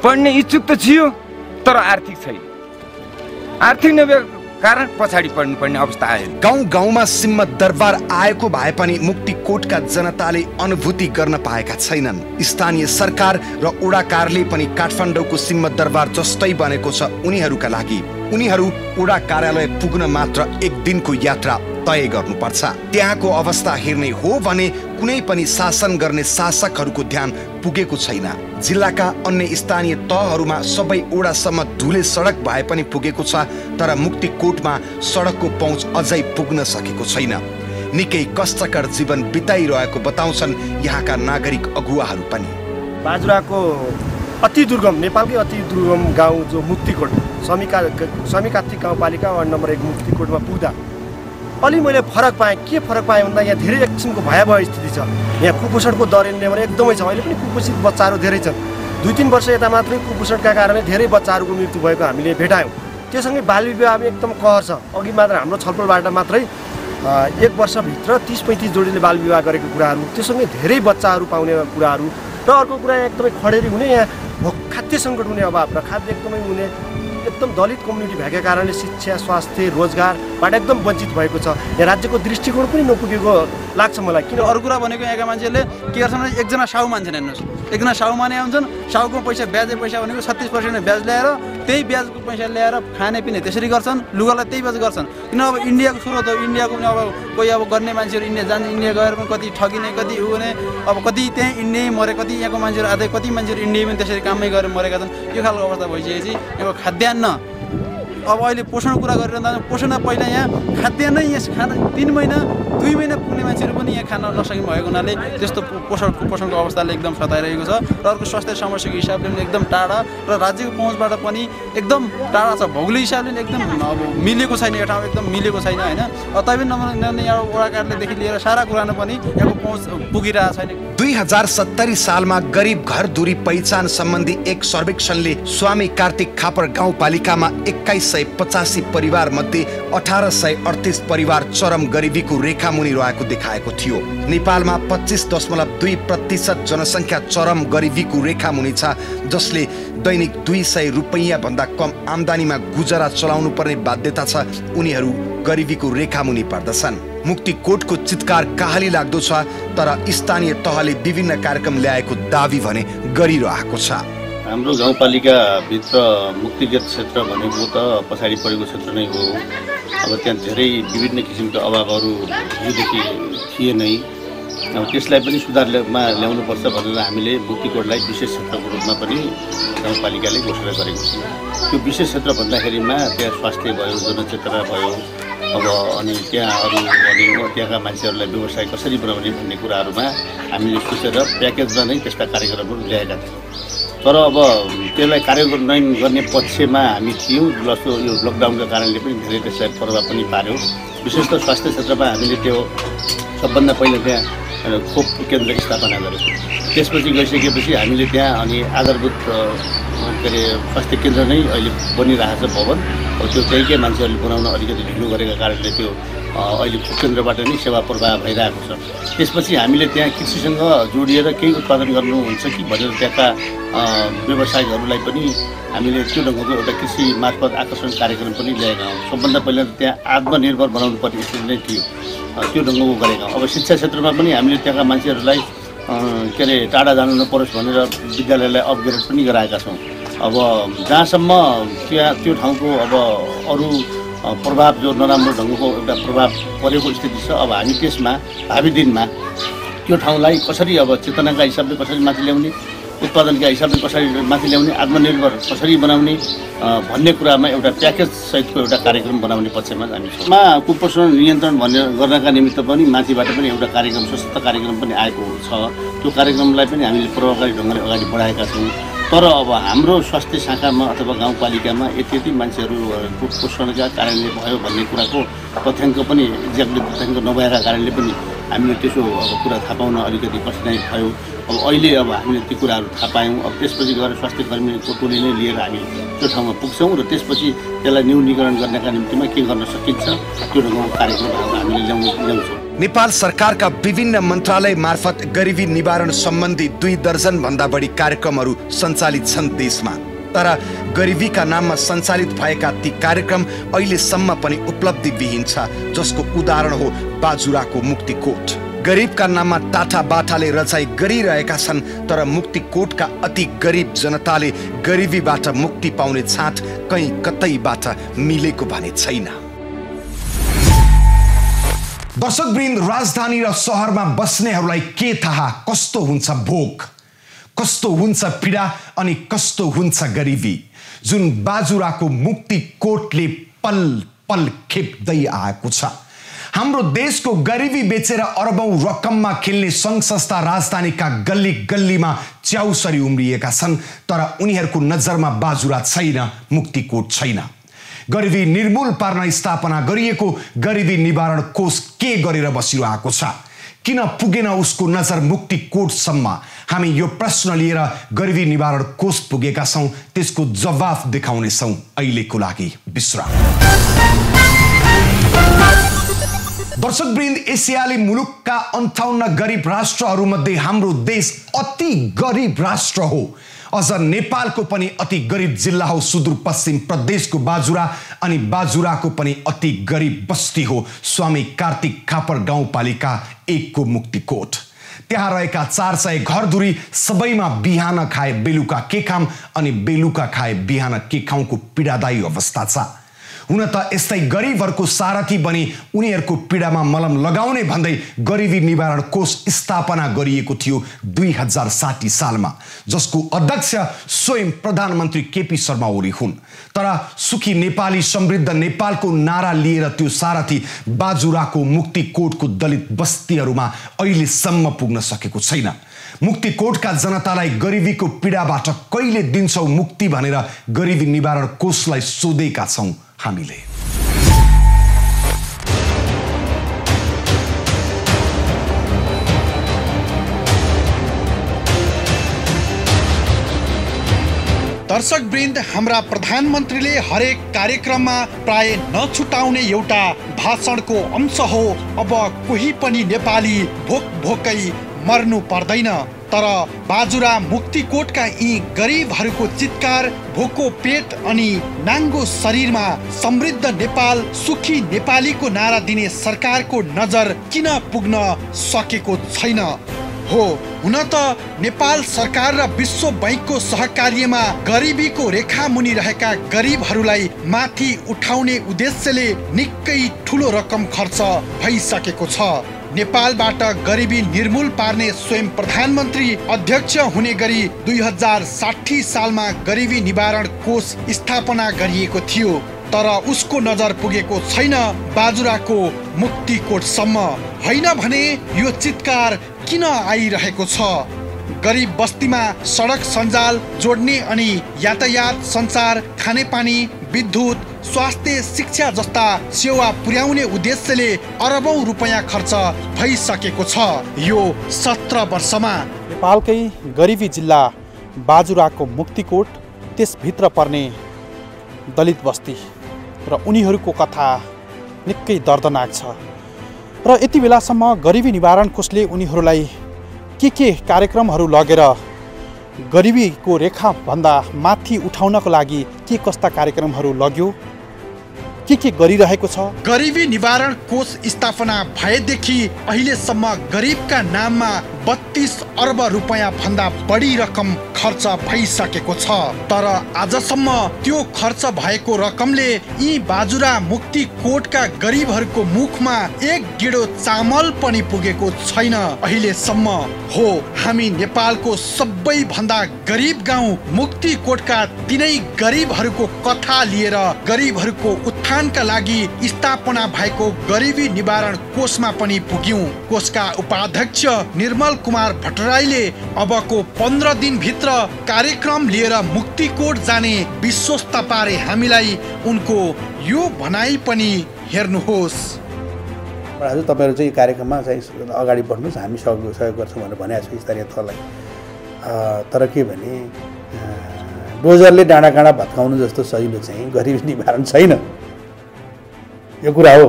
पढ्ने इच्छुक त थियो तर आर्थिक छैन। आर्थिक नभएको कारण पछाडि पर्नुपर्ने अवस्था आयो। गाउँ गाउँमा सिम्म दरबार आएको भए पनि मुक्तिकोटका जनताले अनुभूति गर्न पाएका छैनन्। स्थानीय सरकार र उडाकारले पनि काठमाडौँको सिम्म दरबार जस्तै बनेको छ उनीहरूका लागि। उनीहरू उडा कार्यालय पुग्न मात्र एक दिनको यात्रा तय गर्नुपर्छ। त्यहाँको अवस्था हेर्ने हो भने कुनै पनि शासन गर्ने शासकहरूको ध्यान पुगेको छैन। जिल्लाका अन्य स्थानीय तहहरूमा सबै ओडासम्म धुले सडक भए पनि पुगेको छ, तर मुक्तिकोटमा सडकको पहुँच अझै पुग्न सकेको छैन। निकै कष्टकर जीवन बिताइरहेको बताउँछन् यहाँका नागरिक अगुवाहरू पनि। बाजुराको अति दुर्गम, नेपालकै अति दुर्गम गाउँ जो मुक्तिकोट, समीकार्तिक गाउँपालिका वार्ड नम्बर 1 मुक्तिकोटमा पुग्दा अलि मैले फरक पाएँ। के फरक पाएँ भन्दा यहाँ धेरै एक किसिमको भयावह स्थिति छ। यहाँ कुपोषणको दर एकदमै छ। अहिले पनि कुपोषित बच्चाहरू धेरै छन्। 2-3 वर्ष यता मात्रै कुपोषणका कारणले धेरै बच्चाहरूको मृत्यु भएको हामीले भेटायौँ। त्योसँगै बालविवाहमा एकदम कहर छ। अघि मात्र हाम्रो छलफलबाट मात्रै 1 वर्षभित्र 30-35 जोडीले बालविवाह गरेको कुराहरू, त्योसँगै धेरै बच्चाहरू पाउने कुराहरू र अर्को कुरा यहाँ एकदमै खडेरी हुने, यहाँ खाद्य सङ्कट हुने अभाव र खाद्य एकदमै हुने, एकदम दलित कम्युनिटी भएका कारणले शिक्षा, स्वास्थ्य, रोजगारबाट एकदम वञ्चित भएको छ। यहाँ राज्यको दृष्टिकोण पनि नपुगेको लाग्छ मलाई। किन अरू कुरा भनेको यहाँका मान्छेहरूले के गर्छन् भने एकजना साहु मान्छे हेर्नुहोस्, एकजना साहु माने आउँछन्, साहुको पैसा ब्याजै पैसा भनेको 36% ब्याज ल्याएर त्यही ब्याजको पैसा ल्याएर खाने पिने त्यसरी गर्छन्, लुगालाई त्यही ब्याज गर्छन्। किन अब इन्डियाको स्रोत हो, इन्डियाको पनि अब कोही अब गर्ने मान्छेहरू इन्डिया जान्छ, इन्डिया गएर पनि कति ठगिने, कति हुने, अब कति त्यहीँ इन्डियै मरे, कति यहाँको मान्छेहरू आधा कति मान्छेहरू इन्डिया पनि त्यसरी काममै गरेर मरेका छन्। यो खालको अवस्था भइसकेपछि यहाँको खाद्यान्न अब अहिले पोषण कुरा गरिरहँदा पोषण पहिला यहाँ खाद्यान्न यहाँ खाना 3 महिना 2 महिना पुग्ने मान्छेहरू पनि यहाँ खान नसक्ने भएको हुनाले त्यस्तो कुपोषणको अवस्थाले एकदम सताइरहेको छ। र अर्को स्वास्थ्य समस्याको हिसाबले पनि एकदम टाढा र राज्यको पहुँचबाट पनि एकदम टाढा छ। भौगोलिक हिसाबले एकदम अब मिलेको छैन, यो ठाउँ एकदम मिलेको छैन होइन। तैपनि नम्बर यहाँ वडाकारलेदेखि लिएर सारा कुरामा पनि यहाँको पहुँच पुगिरहेको छैन। 2070 सालमा गरिब घर दूरी पहिचान सम्बन्धी एक सर्वेक्षणले स्वामी कार्तिक खापर गाउँपालिकामा 2185 परिवार मध्ये 1838 परिवार चरम गरिबीको रेखामुनि रहेको देखाएको थियो। नेपालमा 25.2% जनसङ्ख्या चरम गरिबीको रेखामुनि छ, जसले दैनिक 200 रुपैयाँ भन्दा कम आम्दानीमा गुजारा चलाउनु पर्ने बाध्यता छ। उनीहरू गरिबीको रेखामुनि पर्दछन्। मुक्तिकोटको चितकार कहाली लाग्दो छ, तर स्थानीय तहले विभिन्न कार्यक्रम ल्याएको दावी भने गरिरहेको छ। हाम्रो गाउँपालिकाभित्र मुक्तिगत क्षेत्र भनेको त पछाडि परेको क्षेत्र नै हो। अब त्यहाँ धेरै विभिन्न किसिमका अभावहरू हिजोदेखि थिए नै। अब त्यसलाई पनि सुधारमा ल्याउनुपर्छ भनेर हामीले मुक्तिकोटलाई विशेष क्षेत्रको रूपमा पनि गाउँपालिकाले घोषणा गरेको छ। त्यो विशेष क्षेत्र भन्दाखेरिमा त्यहाँ स्वास्थ्य भयो, जनचेतना भयो, अब अनि त्यहाँ अरू अनि त्यहाँका मान्छेहरूलाई व्यवसाय कसरी बनाउने भन्ने कुराहरूमा हामीले सोचेर प्याकेजमा नै त्यस्ता कार्यक्रमहरू ल्याएका थियौँ। तर अब त्यसलाई कार्यान्वयन गर्ने पक्षमा हामी थियौँ। जस्तो यो लकडाउनका कारणले पनि धेरै त्यसलाई प्रभाव पनि पार्यो। विशेष त स्वास्थ्य क्षेत्रमा हामीले त्यो सबभन्दा पहिला त्यहाँ खोप केन्द्र स्थापना गरेको। त्यसपछि गइसकेपछि हामीले त्यहाँ अनि आधारभूत के अरे स्वास्थ्य केन्द्र नै अहिले बनिरहेको छ भवन। त्यो त्यहीकै मान्छेहरूले बनाउन अलिकति ढिलो गरेका कारणले त्यो अहिले खोप केन्द्रबाट नै सेवा प्रवाह भइरहेको छ। त्यसपछि हामीले त्यहाँ कृषिसँग जोडिएर केही उत्पादन गर्नुहुन्छ कि भनेर त्यहाँका व्यवसायीहरूलाई पनि हामीले त्यो ढङ्गको एउटा कृषि मार्फत आकर्षण कार्यक्रम पनि ल्याएका हौँ। सबभन्दा पहिला त्यहाँ आत्मनिर्भर बनाउनु पर्ने स्थिति नै थियो, त्यो ढङ्गको गरेका हौँ। अब शिक्षा क्षेत्रमा पनि हामीले त्यहाँका मान्छेहरूलाई के अरे टाढा जानु नपरोस् भनेर विद्यालयलाई अपग्रेड पनि गराएका छौँ। अब जहाँसम्म त्यो ठाउँको अब अरू प्रभाव जो नराम्रो ढङ्गको एउटा प्रभाव परेको स्थिति छ, अब हामी त्यसमा भावी दिनमा त्यो ठाउँलाई कसरी अब चेतनाका हिसाबले कसरी माथि ल्याउने, उत्पादनका हिसाबले कसरी माथि ल्याउने, आत्मनिर्भर कसरी बनाउने भन्ने कुरामा एउटा प्याकेज सहितको एउटा कार्यक्रम बनाउने पक्षमा हामी छौँ। कुपोषण नियन्त्रण गर्नका निमित्त पनि माथिबाट पनि एउटा कार्यक्रम सशक्त कार्यक्रम पनि आएको छ। त्यो कार्यक्रमलाई पनि हामीले प्रभावकारी ढङ्गले अगाडि बढाएका छौँ। तर अब हाम्रो स्वास्थ्य शाखामा अथवा गाउँपालिकामा यति मान्छेहरू कुपोषणका कारणले भयो भन्ने कुराको तथ्याङ्क पनि एक्ज्याक्टली तथ्याङ्क नभएका कारणले पनि हामीले त्यसो अब कुरा थाहा पाउन अलिकति कठिनाइ भयो। अब अहिले अब हामीले ती कुराहरू थाहा पायौँ। अब त्यसपछि गएर स्वास्थ्य कर्मीको टोली नै लिएर हामी त्यो ठाउँमा पुग्छौँ र त्यसपछि त्यसलाई न्यूनीकरण गर्नका निम्तिमा के गर्न सकिन्छ त्यो ढङ्गको कार्यक्रमहरू हामीले ल्याउँछौँ। नेपाल सरकारका विभिन्न मन्त्रालय मार्फत गरिबी निवारण सम्बन्धी 2 दर्जन भन्दा बढी कार्यक्रमहरू सञ्चालित छन् देशमा। तर गरिबीका नाममा सञ्चालित भएका ती कार्यक्रम अहिलेसम्म पनि उपलब्धिविहीन छ, जसको उदाहरण हो बाजुराको मुक्तिकोट। गरिबका नाममा टाटा बाटाले रचाइ गरिरहेका छन्, तर मुक्तिकोटका अति गरिब जनताले गरिबीबाट मुक्ति पाउने छाँट कहीँ कतैबाट मिलेको भने छैन। दर्शकवृन्द, राजधानी र सहरमा बस्नेहरूलाई के थाहा कस्तो हुन्छ भोक, कस्तो हुन्छ पीडा अनि कस्तो हुन्छ गरिबी, जुन बाजुराको मुक्तिकोटले पल पल खेप्दै आएको छ। हाम्रो देशको गरिबी बेचेर अरबौं रकममा खेल्ने संघ संस्था राजधानीका गल्ली गल्लीमा च्याउसरी उम्रिएका छन्, तर उनीहरूको नजरमा बाजुरा छैन, मुक्तिकोट छैन। गरिबी निर्मूल पार्न स्थापना गरिएको गरिबी निवारण कोष के गरेर बसिरहेको छ? किन पुगेन उसको नजर मुक्तिकोटसम्म? हामी यो प्रश्न लिएर गरिबी निवारण कोष पुगेका छौं, त्यसको जवाफ देखाउनेछौं। अहिलेको लागि विश्राम। दर्शकवृन्द, एसियाली मुलुकका 58 गरिब राष्ट्रहरूमध्ये हाम्रो देश अति गरिब राष्ट्र हो। अझ नेपालको पनि अति गरिब जिल्ला हो सुदूरपश्चिम प्रदेशको बाजुरा, अनि बाजुराको पनि अति गरिब बस्ती हो स्वामी कार्तिक खापर गाउँपालिका 1 को मुक्तिकोट। त्यहाँ रहेका 400 घरधुरी सबैमा बिहान खाए बेलुका के खाम अनि बेलुका खाए बिहान के खाउँको पीडादायी अवस्था छ। हुन त यस्तै गरिबहरूको सारथी बनी उनीहरूको पीडामा मलम लगाउने भन्दै गरिबी निवारण कोष स्थापना गरिएको थियो 2060 सालमा, जसको अध्यक्ष स्वयं प्रधानमन्त्री केपी शर्मा ओली हुन्। तर सुखी नेपाली समृद्ध नेपालको नारा लिएर त्यो सारथी बाजुराको मुक्तिकोटको दलित बस्तीहरूमा अहिलेसम्म पुग्न सकेको छैन। मुक्तिकोटका जनतालाई गरिबीको पीडाबाट कहिले दिन्छौ मुक्ति भनेर गरिबी निवारण कोषलाई सोधेका छौं हामीले। दर्शकवृन्द, हाम्रा प्रधानमन्त्रीले हरेक कार्यक्रममा प्राय नछुटाउने एउटा भाषणको अंश हो, अब कोही पनि नेपाली भोक भोकै मर्नु पर्दैन। तर बाजुरा मुक्तिकोटका यी गरिबहरूको चित्कार, भोको पेट अनि नाङ्गो शरीरमा समृद्ध नेपाल सुखी नेपालीको नारा दिने सरकारको नजर किन पुग्न सकेको छैन? हो, हुन त नेपाल सरकार र विश्व बैंकको सहकार्यमा गरिबीको रेखा मुनि रहेका गरिबहरूलाई माथि उठाउने उद्देश्यले निकै ठुलो रकम खर्च भइसकेको छ। नेपालबाट गरिबी निर्मूल पार्ने स्वयं प्रधानमन्त्री अध्यक्ष हुने गरी 2060 सालमा गरिबी निवारण कोष स्थापना गरिएको थियो, तर उसको नजर पुगेको छैन बाजुराको मुक्तिकोटसम्म। होइन भने यो चित्कार किन आइरहेको छ? गरिब बस्तीमा सडक सञ्जाल जोड्ने अनि यातायात, सञ्चार, खानेपानी, विद्युत, स्वास्थ्य, शिक्षा जस्ता सेवा पुर्याउने उद्देश्यले अरबौं रुपैयाँ खर्च भइसकेको छ यो 17 वर्षमा। नेपालकै गरिबी जिल्ला बाजुराको मुक्तिकोट, त्यसभित्र पर्ने दलित बस्ती र उनीहरूको कथा निकै दर्दनाक छ। र यति बेलासम्म गरिबी निवारण कोषले उनीहरूलाई के कार्यक्रमहरू लगेर गरिबीको रेखाभन्दा माथि उठाउनको लागि के कस्ता कार्यक्रमहरू लग्यो, के गरिरहेको छ? गरिबी निवारण कोष स्थापना भएदेखि अहिलेसम्म गरिबका नाममा 32 अर्ब रुपैयाँ भन्दा बढी रकम खर्च भइसकेको छ। तर आजसम्म त्यो खर्च भएको रकमले यी बाजुरा मुक्तिकोटका गरिबहरूको मुखमा एक गिडो चामल पनि पुगेको छैन अहिलेसम्म। हो, हामी नेपालको सबैभन्दा गरिब गाउँ मुक्तिकोटका तिनै गरिबहरूको कथा लिएर गरिबहरूको उत्थानका लागि स्थापना भएको गरिबी निवारण कोषमा पनि पुग्यौं। कोषका उपाध्यक्ष निर्मल कुमार भट्टराईले अबको 15 दिनभित्र कार्यक्रम लिएर मुक्तिकोट जाने विश्वस्त पारे हामीलाई। उनको यो भनाइ पनि हेर्नुहोस्। हजुर, तपाईँहरू चाहिँ कार्यक्रममा चाहिँ अगाडि बढ्नुहोस्, हामी सहयोग गर्छौँ भनेर भनेको छु स्थानीय तहलाई। तर के भने डोजरले डाँडा काँडा भत्काउनु जस्तो सजिलो चाहिँ गरिबी निवारण छैन। यो कुरा हो।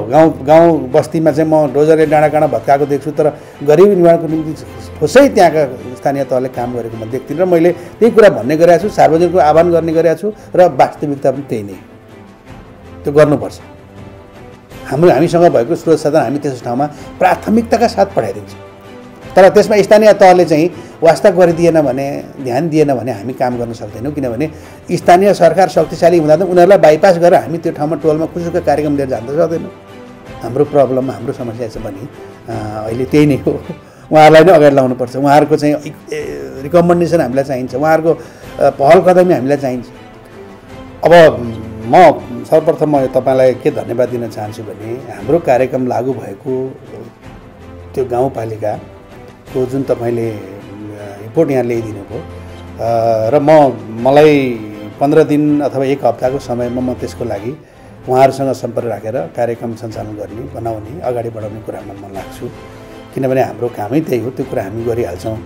गाउँ बस्तीमा चाहिँ म डोजरले डाँडा काँडा भत्काएको देख्छु, तर गरिबी निवारणको निम्ति ठोसै त्यहाँका स्थानीय तहले काम गरेको म देख्दिनँ र मैले त्यही कुरा भन्ने गरेको छु, सार्वजनिकको आह्वान गर्ने गरेको छु र वास्तविकता पनि त्यही नै, त्यो गर्नुपर्छ। हामीसँग भएको स्रोत साधन हामी त्यस ठाउँमा प्राथमिकताका साथ पठाइदिन्छौँ, तर त्यसमा स्थानीय तहले चाहिँ वास्ता गरिदिएन भने, ध्यान दिएन भने हामी काम गर्न सक्दैनौँ। किनभने स्थानीय सरकार शक्तिशाली हुँदा त उनीहरूलाई बाइपास गरेर हामी त्यो ठाउँमा टोलमा खुसीको कार्यक्रम लिएर जान सक्दैनौँ। हाम्रो प्रब्लम, हाम्रो समस्या छ भने अहिले त्यही नै हो। उहाँहरूलाई नै अगाडि लाउनुपर्छ, उहाँहरूको चाहिँ रिकमेन्डेसन हामीलाई चाहिन्छ, उहाँहरूको पहल कदमी हामीलाई चाहिन्छ। अब म सर्वप्रथम म तपाईँलाई के धन्यवाद दिन चाहन्छु भने हाम्रो कार्यक्रम लागू भएको त्यो गाउँपालिकाको जुन तपाईँले रिपोर्ट यहाँ ल्याइदिनु भयो र मलाई 15 दिन अथवा 1 हप्ताको समयमा म त्यसको लागि उहाँहरूसँग सम्पर्क राखेर कार्यक्रम सञ्चालन गर्ने, बनाउने, अगाडि बढाउने कुरामा म लाग्छु। किनभने हाम्रो कामै त्यही हो, त्यो कुरा हामी गरिहाल्छौँ।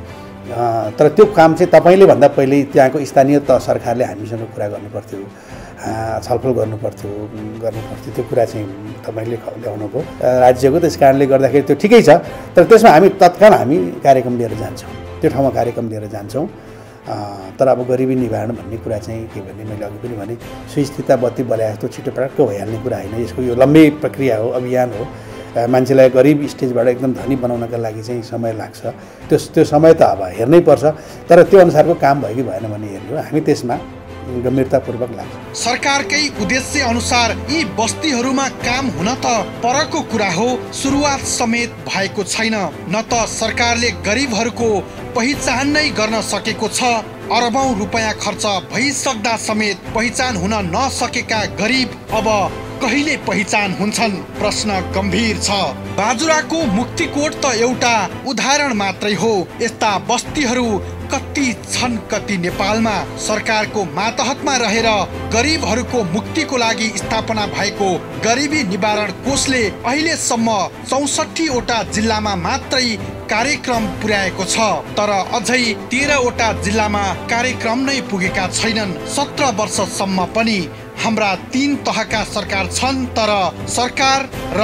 तर त्यो काम चाहिँ तपाईँले भन्दा पहिले त्यहाँको स्थानीय तह सरकारले हामीसँग कुरा गर्नुपर्थ्यो, छलफल गर्नुपर्थ्यो, त्यो कुरा चाहिँ तपाईँले ल्याउनु भयो राज्यको। त्यस कारणले गर्दाखेरि त्यो ठिकै छ, तर त्यसमा हामी तत्काल हामी कार्यक्रम लिएर जान्छौँ, त्यो ठाउँमा कार्यक्रम लिएर जान्छौँ। तर अब गरिबी निवारण भन्ने कुरा चाहिँ के भन्ने मैले अघि पनि भने सुस्थिरता बत्ती बलाए जस्तो छिटो पटक्क भइहाल्ने कुरा होइन। यसको यो लम्बे प्रक्रिया हो, अभियान हो। मान्छेलाई गरिब स्टेजबाट एकदम धनी बनाउनका लागि चाहिँ समय लाग्छ। त्यो समय त अब हेर्नै पर्छ, तर त्यो अनुसारको काम भयो कि भएन भन्ने हेर्नु हो। हामी त्यसमा गम्भीरतापूर्वक लाग्छ। सरकारकै उद्देश्य अनुसार यी बस्तीहरूमा काम हुन त परको कुरा हो, सुरुवात समेत भएको छैन। न त सरकारले गरिबहरूको पहिचान नै गर्न सकेको छ। अरबौं रुपैयाँ खर्च भइसक्दा समेत पहिचान हुन नसकेका गरिब अब कहिले पहिचान हुन्छन्? प्रश्न गम्भीर छ। बाजुराको मुक्तिकोट त एउटा उदाहरण मात्रै हो। यस्ता बस्तीहरू कति छन् कति नेपालमा। सरकारको मातहतमा रहेर गरिबहरूको मुक्तिको लागि स्थापना भएको गरिबी निवारण कोषले अहिलेसम्म 64 वटा जिल्लामा मात्रै कार्यक्रम पुर्याएको छ, तर अझै 13 वटा जिल्लामा कार्यक्रम नै पुगेका छैनन्। 17 वर्षसम्म पनि हाम्रा 3 तहका सरकार छन्, तर सरकार र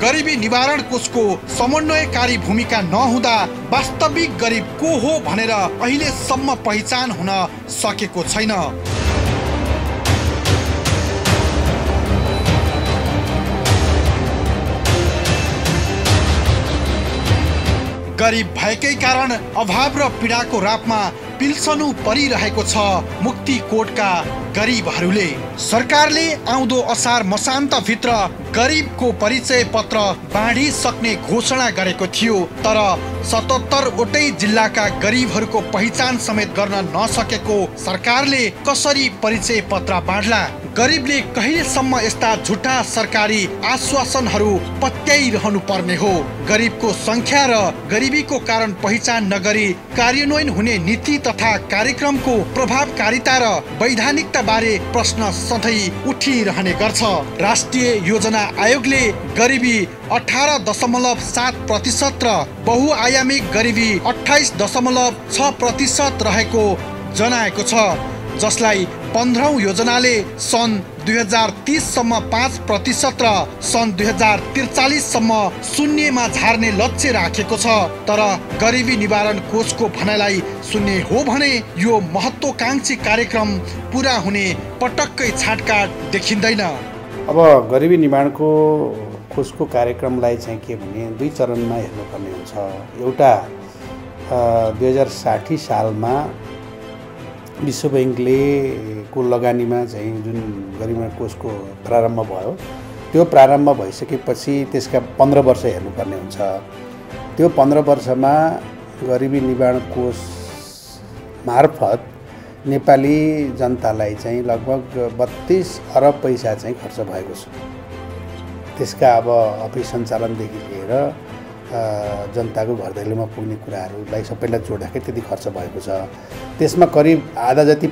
गरिबी निवारण कोषको समन्वयकारी भूमिका नहुँदा वास्तविक गरिब को हो भनेर अहिलेसम्म पहिचान हुन सकेको छैन। गरिब भएकै कारण अभाव र पीडाको रापमा पिल्सनु परिरहेको छ मुक्तिकोटका गरिबहरूले। सरकारले आउँदो असार मसान्तभित्र गरिबको परिचय पत्र बाँडिसक्ने घोषणा गरेको थियो, तर 77 वटै जिल्लाका गरिबहरूको पहिचान समेत गर्न नसकेको सरकारले कसरी परिचय पत्र बाँड्ला? गरिबले कहिलेसम्म यस्ता झुटा सरकारी आश्वासनहरू पत्याइरहनु पर्ने हो? गरिबको संख्या र गरिबीको कारण पहिचान नगरी कार्यान्वयन हुने नीति तथा कार्यक्रमको प्रभावकारिता र वैधानिकता बारे प्रश्न सधैँ उठिरहने गर्छ। राष्ट्रिय योजना आयोगले गरिबी 18.7% र बहुआयामिक गरिबी 28.6% रहेको जनाएको छ, जसलाई 15औं योजनाले सन् 2030 सम्म 5% र सन् 2043 सम्म शून्यमा झार्ने लक्ष्य राखेको छ। तर गरिबी निवारण कोषको भनाइलाई सुन्ने हो भने यो महत्त्वकांक्षी कार्यक्रम पुरा हुने पटक्कै छाटकाट देखिँदैन। अब गरिबी निवारणको कोषको कार्यक्रमलाई चाहिँ के भने 2 चरणमा हेर्नुपर्ने हुन्छ। एउटा 2060 सालमा विश्व बैंकले को लगानीमा चाहिँ जुन गरिबी निवारण कोषको प्रारम्भ भयो, त्यो प्रारम्भ भइसकेपछि त्यसका 15 वर्ष हेर्नुपर्ने हुन्छ। त्यो 15 वर्षमा गरिबी निवारण कोष मार्फत नेपाली जनतालाई चाहिँ लगभग 32 अरब पैसा चाहिँ खर्च भएको छ। त्यसका अब अफिस सञ्चालनदेखि लिएर जनताको घर दैलोमा पुग्ने कुराहरूलाई सबैलाई जोड्दाखेरि त्यति खर्च भएको छ। त्यसमा करिब आधा जति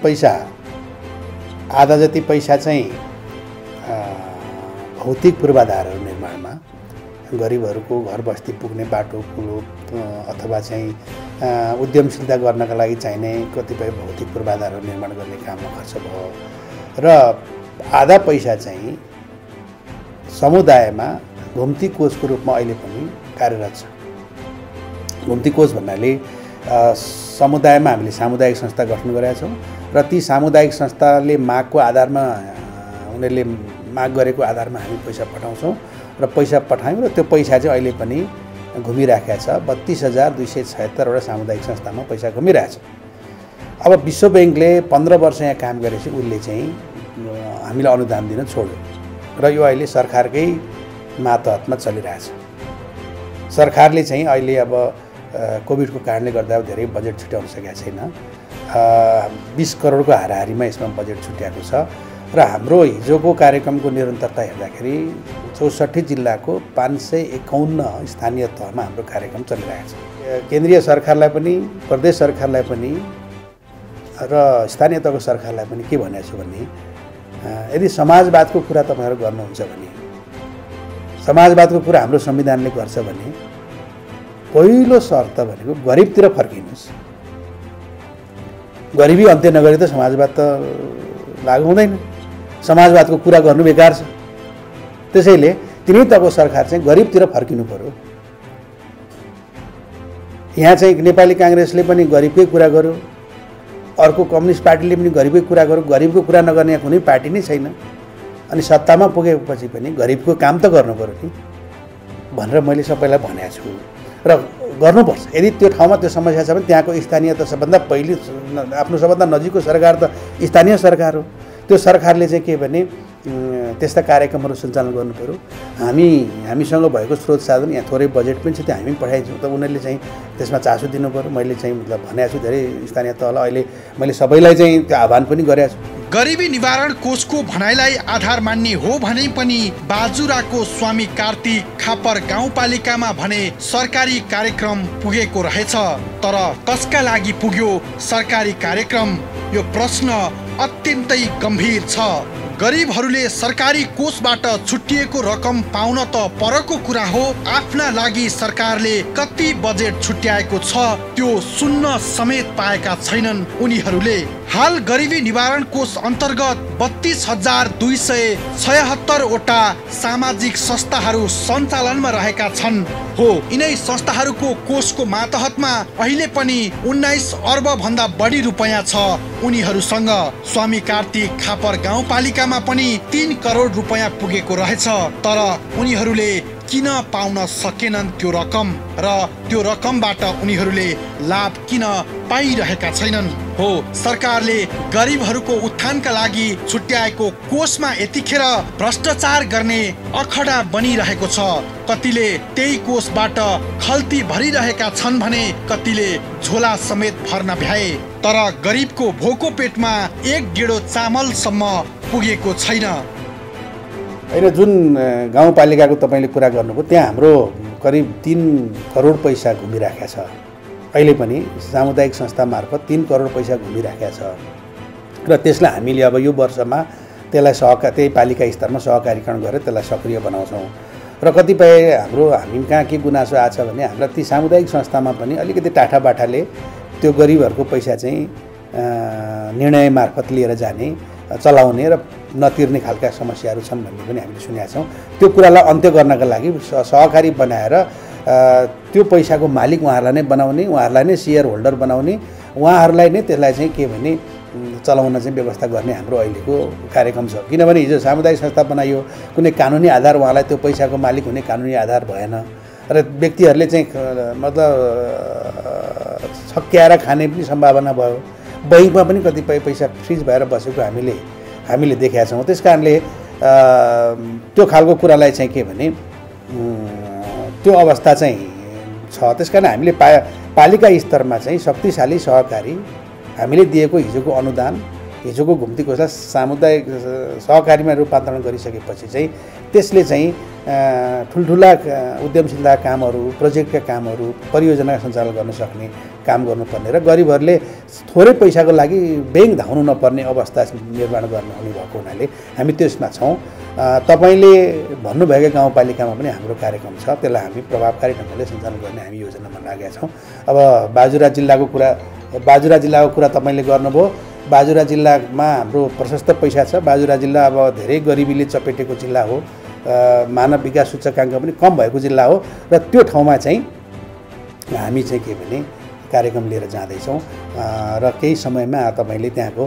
पैसा चाहिँ भौतिक पूर्वाधारहरू निर्माणमा, गरिबहरूको घर बस्ती पुग्ने बाटो पुल अथवा चाहिँ उद्यमशीलता गर्नका लागि चाहिने कतिपय भौतिक पूर्वाधारहरू निर्माण गर्ने काममा खर्च भयो र आधा पैसा चाहिँ समुदायमा घुम्ती कोचको रूपमा अहिले पनि कार्यरत छ। घुम्ती कोच भन्नाले समुदायमा हामीले सामुदायिक संस्था गठन गरेका छौँ र ती सामुदायिक संस्थाले मागको आधारमा उनीहरूले माग गरेको आधारमा हामी पैसा पठाउँछौँ र पैसा पठायौँ र त्यो पैसा चाहिँ अहिले पनि घुमिराखेको छ। 32,276वटा सामुदायिक संस्थामा पैसा घुमिरहेछ। अब विश्व ब्याङ्कले 15 वर्ष यहाँ काम गरेपछि उसले चाहिँ हामीलाई अनुदान दिन छोड्यो र यो अहिले सरकारकै मातहतमा चलिरहेछ। सरकारले चाहिँ अहिले अब कोभिडको कारणले गर्दा धेरै बजेट छुट्याउन सकेको छैन। 20 करोडको हाराहारीमा यसमा बजेट छुट्याएको छ र हाम्रो हिजोको कार्यक्रमको निरन्तरता हेर्दाखेरि 64 जिल्लाको 551 स्थानीय तहमा हाम्रो कार्यक्रम चलिरहेको छ। केन्द्रीय सरकारलाई पनि, प्रदेश सरकारलाई पनि र स्थानीय तहको सरकारलाई पनि के भनेको छु भने यदि समाजवादको कुरा तपाईँहरू गर्नुहुन्छ भने, समाजवादको कुरा हाम्रो संविधानले गर्छ भने पहिलो शर्त भनेको गरिबतिर फर्किनुहोस्। गरिबी अन्त्य नगरी त समाजवाद त लागु हुँदैन। समाजवादको कुरा गर्नु बेकार छ। त्यसैले तिनै तहको सरकार चाहिँ गरिबतिर फर्किनु पर्यो। यहाँ चाहिँ नेपाली काङ्ग्रेसले पनि गरिबकै कुरा गर्यो, अर्को कम्युनिस्ट पार्टीले पनि गरिबकै कुरा गर्यो। गरिबको कुरा नगर्ने कुनै पार्टी नै छैन। अनि सत्तामा पुगेपछि पनि गरिबको काम त गर्नु पर्यो नि भनेर मैले सबैलाई भनेको छु र गर्नुपर्छ। यदि त्यो ठाउँमा त्यो समस्या छ भने त्यहाँको स्थानीय त सबभन्दा पहिले आफ्नो सबभन्दा नजिकको सरकार त स्थानीय सरकार हो। त्यो सरकारले चाहिँ के भने त्यस्ता कार्यक्रमहरू सञ्चालन गर्नु पर्यो। हामीसँग भएको स्रोत साधन यहाँ थोरै बजेट पनि छ, त्यो हामी पठाइदिन्छौँ त उनीहरूले चाहिँ त्यसमा चासो दिनु पर्यो। मैले चाहिँ मतलब भनेको छु धेरै स्थानीय तहलाई अहिले मैले सबैलाई चाहिँ त्यो आह्वान पनि गरेको छु। गरिबी निवारण कोषको भनाइलाई आधार मान्ने हो भने पनि बाजुराको स्वामी कार्तिक खापर गाउँपालिकामा भने सरकारी कार्यक्रम पुगेको रहेछ। तर कसका लागि पुग्यो सरकारी कार्यक्रम, यो प्रश्न अत्यन्तै गम्भीर छ। गरिबहरूले सरकारी कोषबाट छुट्टिएको रकम पाउन त परको कुरा हो, आफ्ना लागि सरकारले कति बजेट छुट्याएको छ त्यो सुन्न समेत पाएका छैनन् उनीहरूले। हाल गरिबी निवारण कोष अन्तर्गत 32,276 वटा सामाजिक संस्थाहरू सञ्चालनमा रहेका छन्। हो, यिनै संस्थाहरूको कोषको मातहतमा अहिले पनि 19 अर्ब भन्दा बढी रुपैयाँ छ उनीहरूसँग। स्वामी कार्तिक खापर गाउँपालिकामा पनि 3 करोड रुपैयाँ पुगेको रहेछ। तर उनीहरूले किन पाउन सकेनन् त्यो रकम र त्यो रकमबाट उनीहरूले लाभ किन पाइरहेका छैनन्? हो, सरकारले गरिबहरूको उत्थानका लागि छुट्याएको कोषमा यतिखेर भ्रष्टाचार गर्ने अखडा बनिरहेको छ। कतिले त्यही कोषबाट खल्ती भरिरहेका छन् भने कतिले झोला समेत भर्न भ्याए। तर गरिबको भोको पेटमा 1 गेडो चामलसम्म पुगेको छैन। होइन, जुन गाउँपालिकाको तपाईँले कुरा गर्नुभयो त्यहाँ हाम्रो करिब 3 करोड पैसा घुमिराखेको छ। अहिले पनि सामुदायिक संस्था मार्फत 3 करोड पैसा घुमिराखेको छ र त्यसलाई हामीले अब यो वर्षमा त्यसलाई त्यही पालिका स्तरमा सहकारीकरण गरेर त्यसलाई सक्रिय बनाउँछौँ। र कतिपय हामी कहाँ के गुनासो आछ भने हाम्रा ती सामुदायिक संस्थामा पनि अलिकति टाठाबाठाले त्यो गरिबहरूको पैसा चाहिँ निर्णय मार्फत लिएर जाने, चलाउने र नतिर्ने खालका समस्याहरू छन् भन्ने पनि हामीले सुनेका छौँ। त्यो कुरालाई अन्त्य गर्नका लागि सहकारी बनाएर त्यो पैसाको मालिक उहाँहरूलाई नै बनाउने, उहाँहरूलाई नै सेयर होल्डर बनाउने, उहाँहरूलाई नै त्यसलाई चाहिँ के भने चलाउन चाहिँ व्यवस्था गर्ने हाम्रो अहिलेको कार्यक्रम छ। किनभने हिजो सामुदायिक संस्था बनाइयो, कुनै कानुनी आधार उहाँलाई त्यो पैसाको मालिक हुने कानुनी आधार भएन र व्यक्तिहरूले चाहिँ मतलब छक्क्याएर खाने पनि सम्भावना भयो। बैङ्कमा पनि कतिपय पैसा फ्रिज भएर बसेको हामीले देखेका छौँ। त्यस कारणले त्यो खालको कुरालाई चाहिँ के भने त्यो अवस्था चाहिँ छ। त्यस कारण हामीले पालिका स्तरमा चाहिँ शक्तिशाली सहकारी हामीले दिएको हिजोको अनुदान, हिजोको घुम्ती कोषलाई सामुदायिक सहकारीमा रूपान्तरण गरिसकेपछि चाहिँ त्यसले चाहिँ ठुल्ठुला उद्यमशीलता कामहरू, प्रोजेक्टका कामहरू, परियोजना सञ्चालन गर्न सक्ने काम गर्नुपर्ने र गरिबहरूले थोरै पैसाको लागि ब्याङ्क धाउनु नपर्ने अवस्था निर्माण गर्न हुने भएको हुनाले हामी त्यसमा छौँ। तपाईँले भन्नुभएको गाउँपालिकामा पनि हाम्रो कार्यक्रम छ, त्यसलाई हामी प्रभावकारी ढङ्गले सञ्चालन गर्ने हामी योजनामा लागेका छौँ। अब बाजुरा जिल्लाको कुरा तपाईँले गर्नुभयो। बाजुरा जिल्लामा हाम्रो प्रशस्त पैसा छ। बाजुरा जिल्ला अब धेरै गरिबीले चपेटेको जिल्ला हो। मानव विकास सूचकाङ्क पनि कम भएको जिल्ला हो र त्यो ठाउँमा चाहिँ हामी चाहिँ के भने कार्यक्रम लिएर जाँदैछौँ र केही समयमा तपाईँले त्यहाँको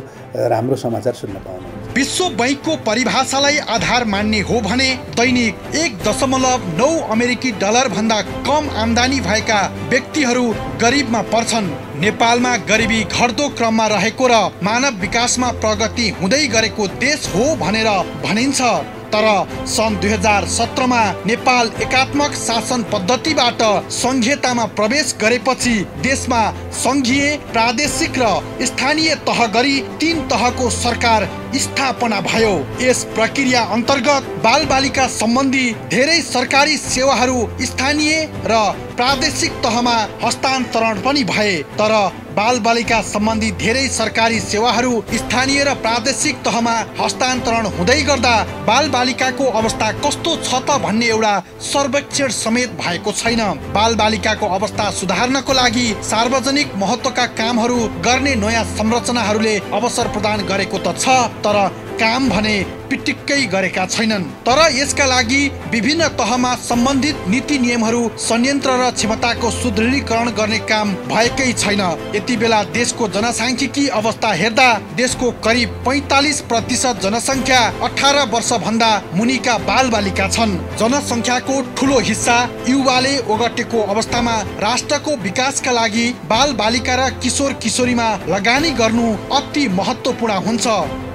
राम्रो समाचार सुन्न पाउनुहुन्छ। विश्व बैंकको परिभाषालाई आधार मान्ने हो भने दैनिक 1.9 अमेरिकी डलर भन्दा कम आम्दानी भएका व्यक्तिहरू गरिबमा पर्छन्। नेपालमा गरिबी घट्दो क्रममा रहेको र मानव विकासमा प्रगति हुँदै गरेको देश हो भनेर भनिन्छ। तर सन् 2017मा नेपाल एकात्मक शासन पद्धतिबाट संघीयतामा प्रवेश गरेपछि देशमा संघीय, प्रादेशिक र स्थानीय तह गरी 3 तहको सरकार स्थापना भयो। यस प्रक्रिया अन्तर्गत बालबालिका सम्बन्धी धेरै सरकारी सेवाहरू स्थानीय र प्रादेशिक तहमा हस्तान्तरण पनि भए। तर बालबालिका सम्बन्धी धेरै सरकारी सेवाहरू स्थानीय र प्रादेशिक तहमा हस्तान्तरण हुँदै गर्दा बालबालिकाको अवस्था कस्तो छ त भन्ने एउटा सर्वेक्षण समेत भएको छैन। बालबालिकाको अवस्था सुधार्नको लागि सार्वजनिक महत्त्वका कामहरू गर्ने नयाँ संरचनाहरूले अवसर प्रदान गरेको त छ, तर काम भने पिटिक्कै गरेका छैनन्। तर यसका लागि विभिन्न तहमा सम्बन्धित नीति नियमहरू, संयन्त्र र क्षमताको सुदृढीकरण गर्ने काम भएकै छैन। यति बेला देशको जनसाङ्ख्यिकी अवस्था हेर्दा देशको करिब 45% जनसङ्ख्या 18 वर्ष भन्दा मुनिका बालबालिका छन्। जनसङ्ख्याको ठुलो हिस्सा युवाले ओगटेको अवस्थामा राष्ट्रको विकासका लागि बालबालिका र किशोर किशोरीमा लगानी गर्नु अति महत्त्वपूर्ण हुन्छ।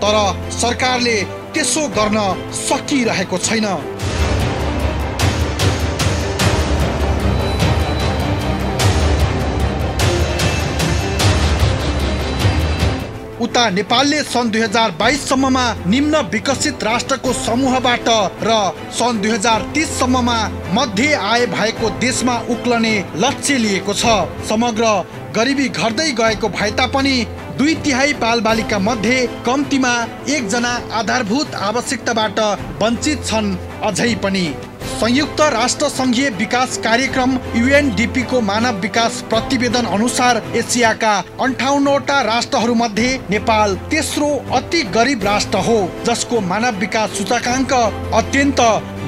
तर सरकारले त्यसो गर्न सकिरहेको छैन। उता नेपालले सन् 2022 सम्ममा निम्न विकसित राष्ट्रको समूहबाट र सन् 2030 सम्ममा मध्य आय भएको देशमा उक्लने लक्ष्य लिएको छ। समग्र गरिबी घट्दै गएको भए तापनि 2/3 बालबालिका मध्ये कम्तीमा 1 जना आधारभूत आवश्यकताबाट वञ्चित छन्। अझै पनि संयुक्त राष्ट्र संघीय विकास कार्यक्रम UNDP को मानव विकास प्रतिवेदन अनुसार एसियाका 58वटा राष्ट्रहरूमध्ये नेपाल तेस्रो अति गरिब राष्ट्र हो, जसको मानव विकास सूचकाङ्क अत्यन्त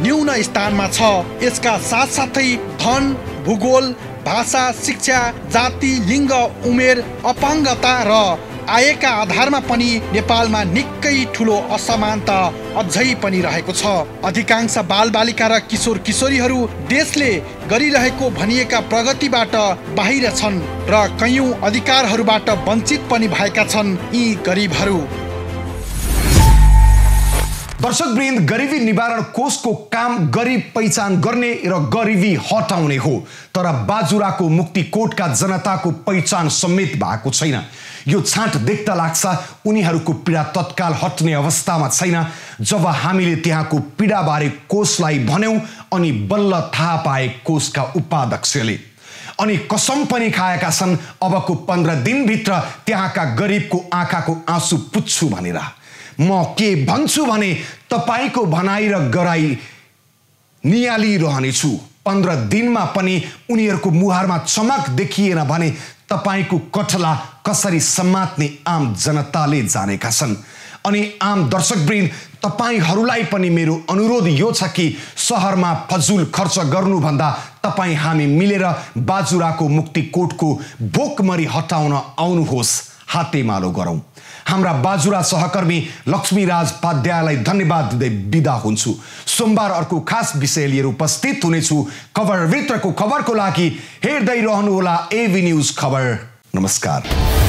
न्यून स्थानमा छ। यसका साथसाथै धन, भूगोल, भाषा, शिक्षा, जाति, लिङ्ग, उमेर, अपाङ्गता र आयका आधारमा पनि नेपालमा निकै ठुलो असमानता अझै पनि रहेको छ। अधिकांश बालबालिका र किशोर किशोरीहरू देशले गरिरहेको भनिएका प्रगतिबाट बाहिर छन् र कयौं अधिकारहरूबाट वञ्चित पनि भएका छन् यी गरिबहरू। दर्शकवृन्द, गरिबी निवारण कोषको काम गरिब पहिचान गर्ने र गरिबी हटाउने हो, तर बाजुराको मुक्तिकोटका जनताको पहिचान समेत भएको छैन। यो छाँट देख्दा लाग्छ उनीहरूको पीडा तत्काल हट्ने अवस्थामा छैन। जब हामीले त्यहाँको पीडाबारे कोषलाई भन्यौं अनि बल्ल थाहा पाए कोषका उपाध्यक्षले अनि कसम पनि खाएका छन् अबको 15 दिनभित्र त्यहाँका गरिबको आँखाको आँसु पुच्छ्छु भनेर। म के भन्छु भने तपाईको भनाइ र गराई नियालिरहनेछु। 15 दिनमा पनि उनीहरूको मुहारमा चमक देखिएन भने तपाईको कठला कसरी समात्ने आम जनताले जानेका छन्। अनि आम दर्शकवृन्द, तपाईहरूलाई पनि मेरो अनुरोध यो छ कि शहरमा फजुल खर्च गर्नुभन्दा तपाईँ हामी मिलेर बाजुराको मुक्तिकोटको भोकमरी हटाउन आउनुहोस्, हातेमालो गरौँ। हाम्रा बाजुरा सहकर्मी लक्ष्मीराज पाध्यायलाई धन्यवाद दिँदै बिदा हुन्छु। सोमबार अर्को खास विषय लिएर उपस्थित हुनेछु। खबरभित्रको खबरको लागि हेर्दै रहनुहोला AV न्यूज खबर। नमस्कार।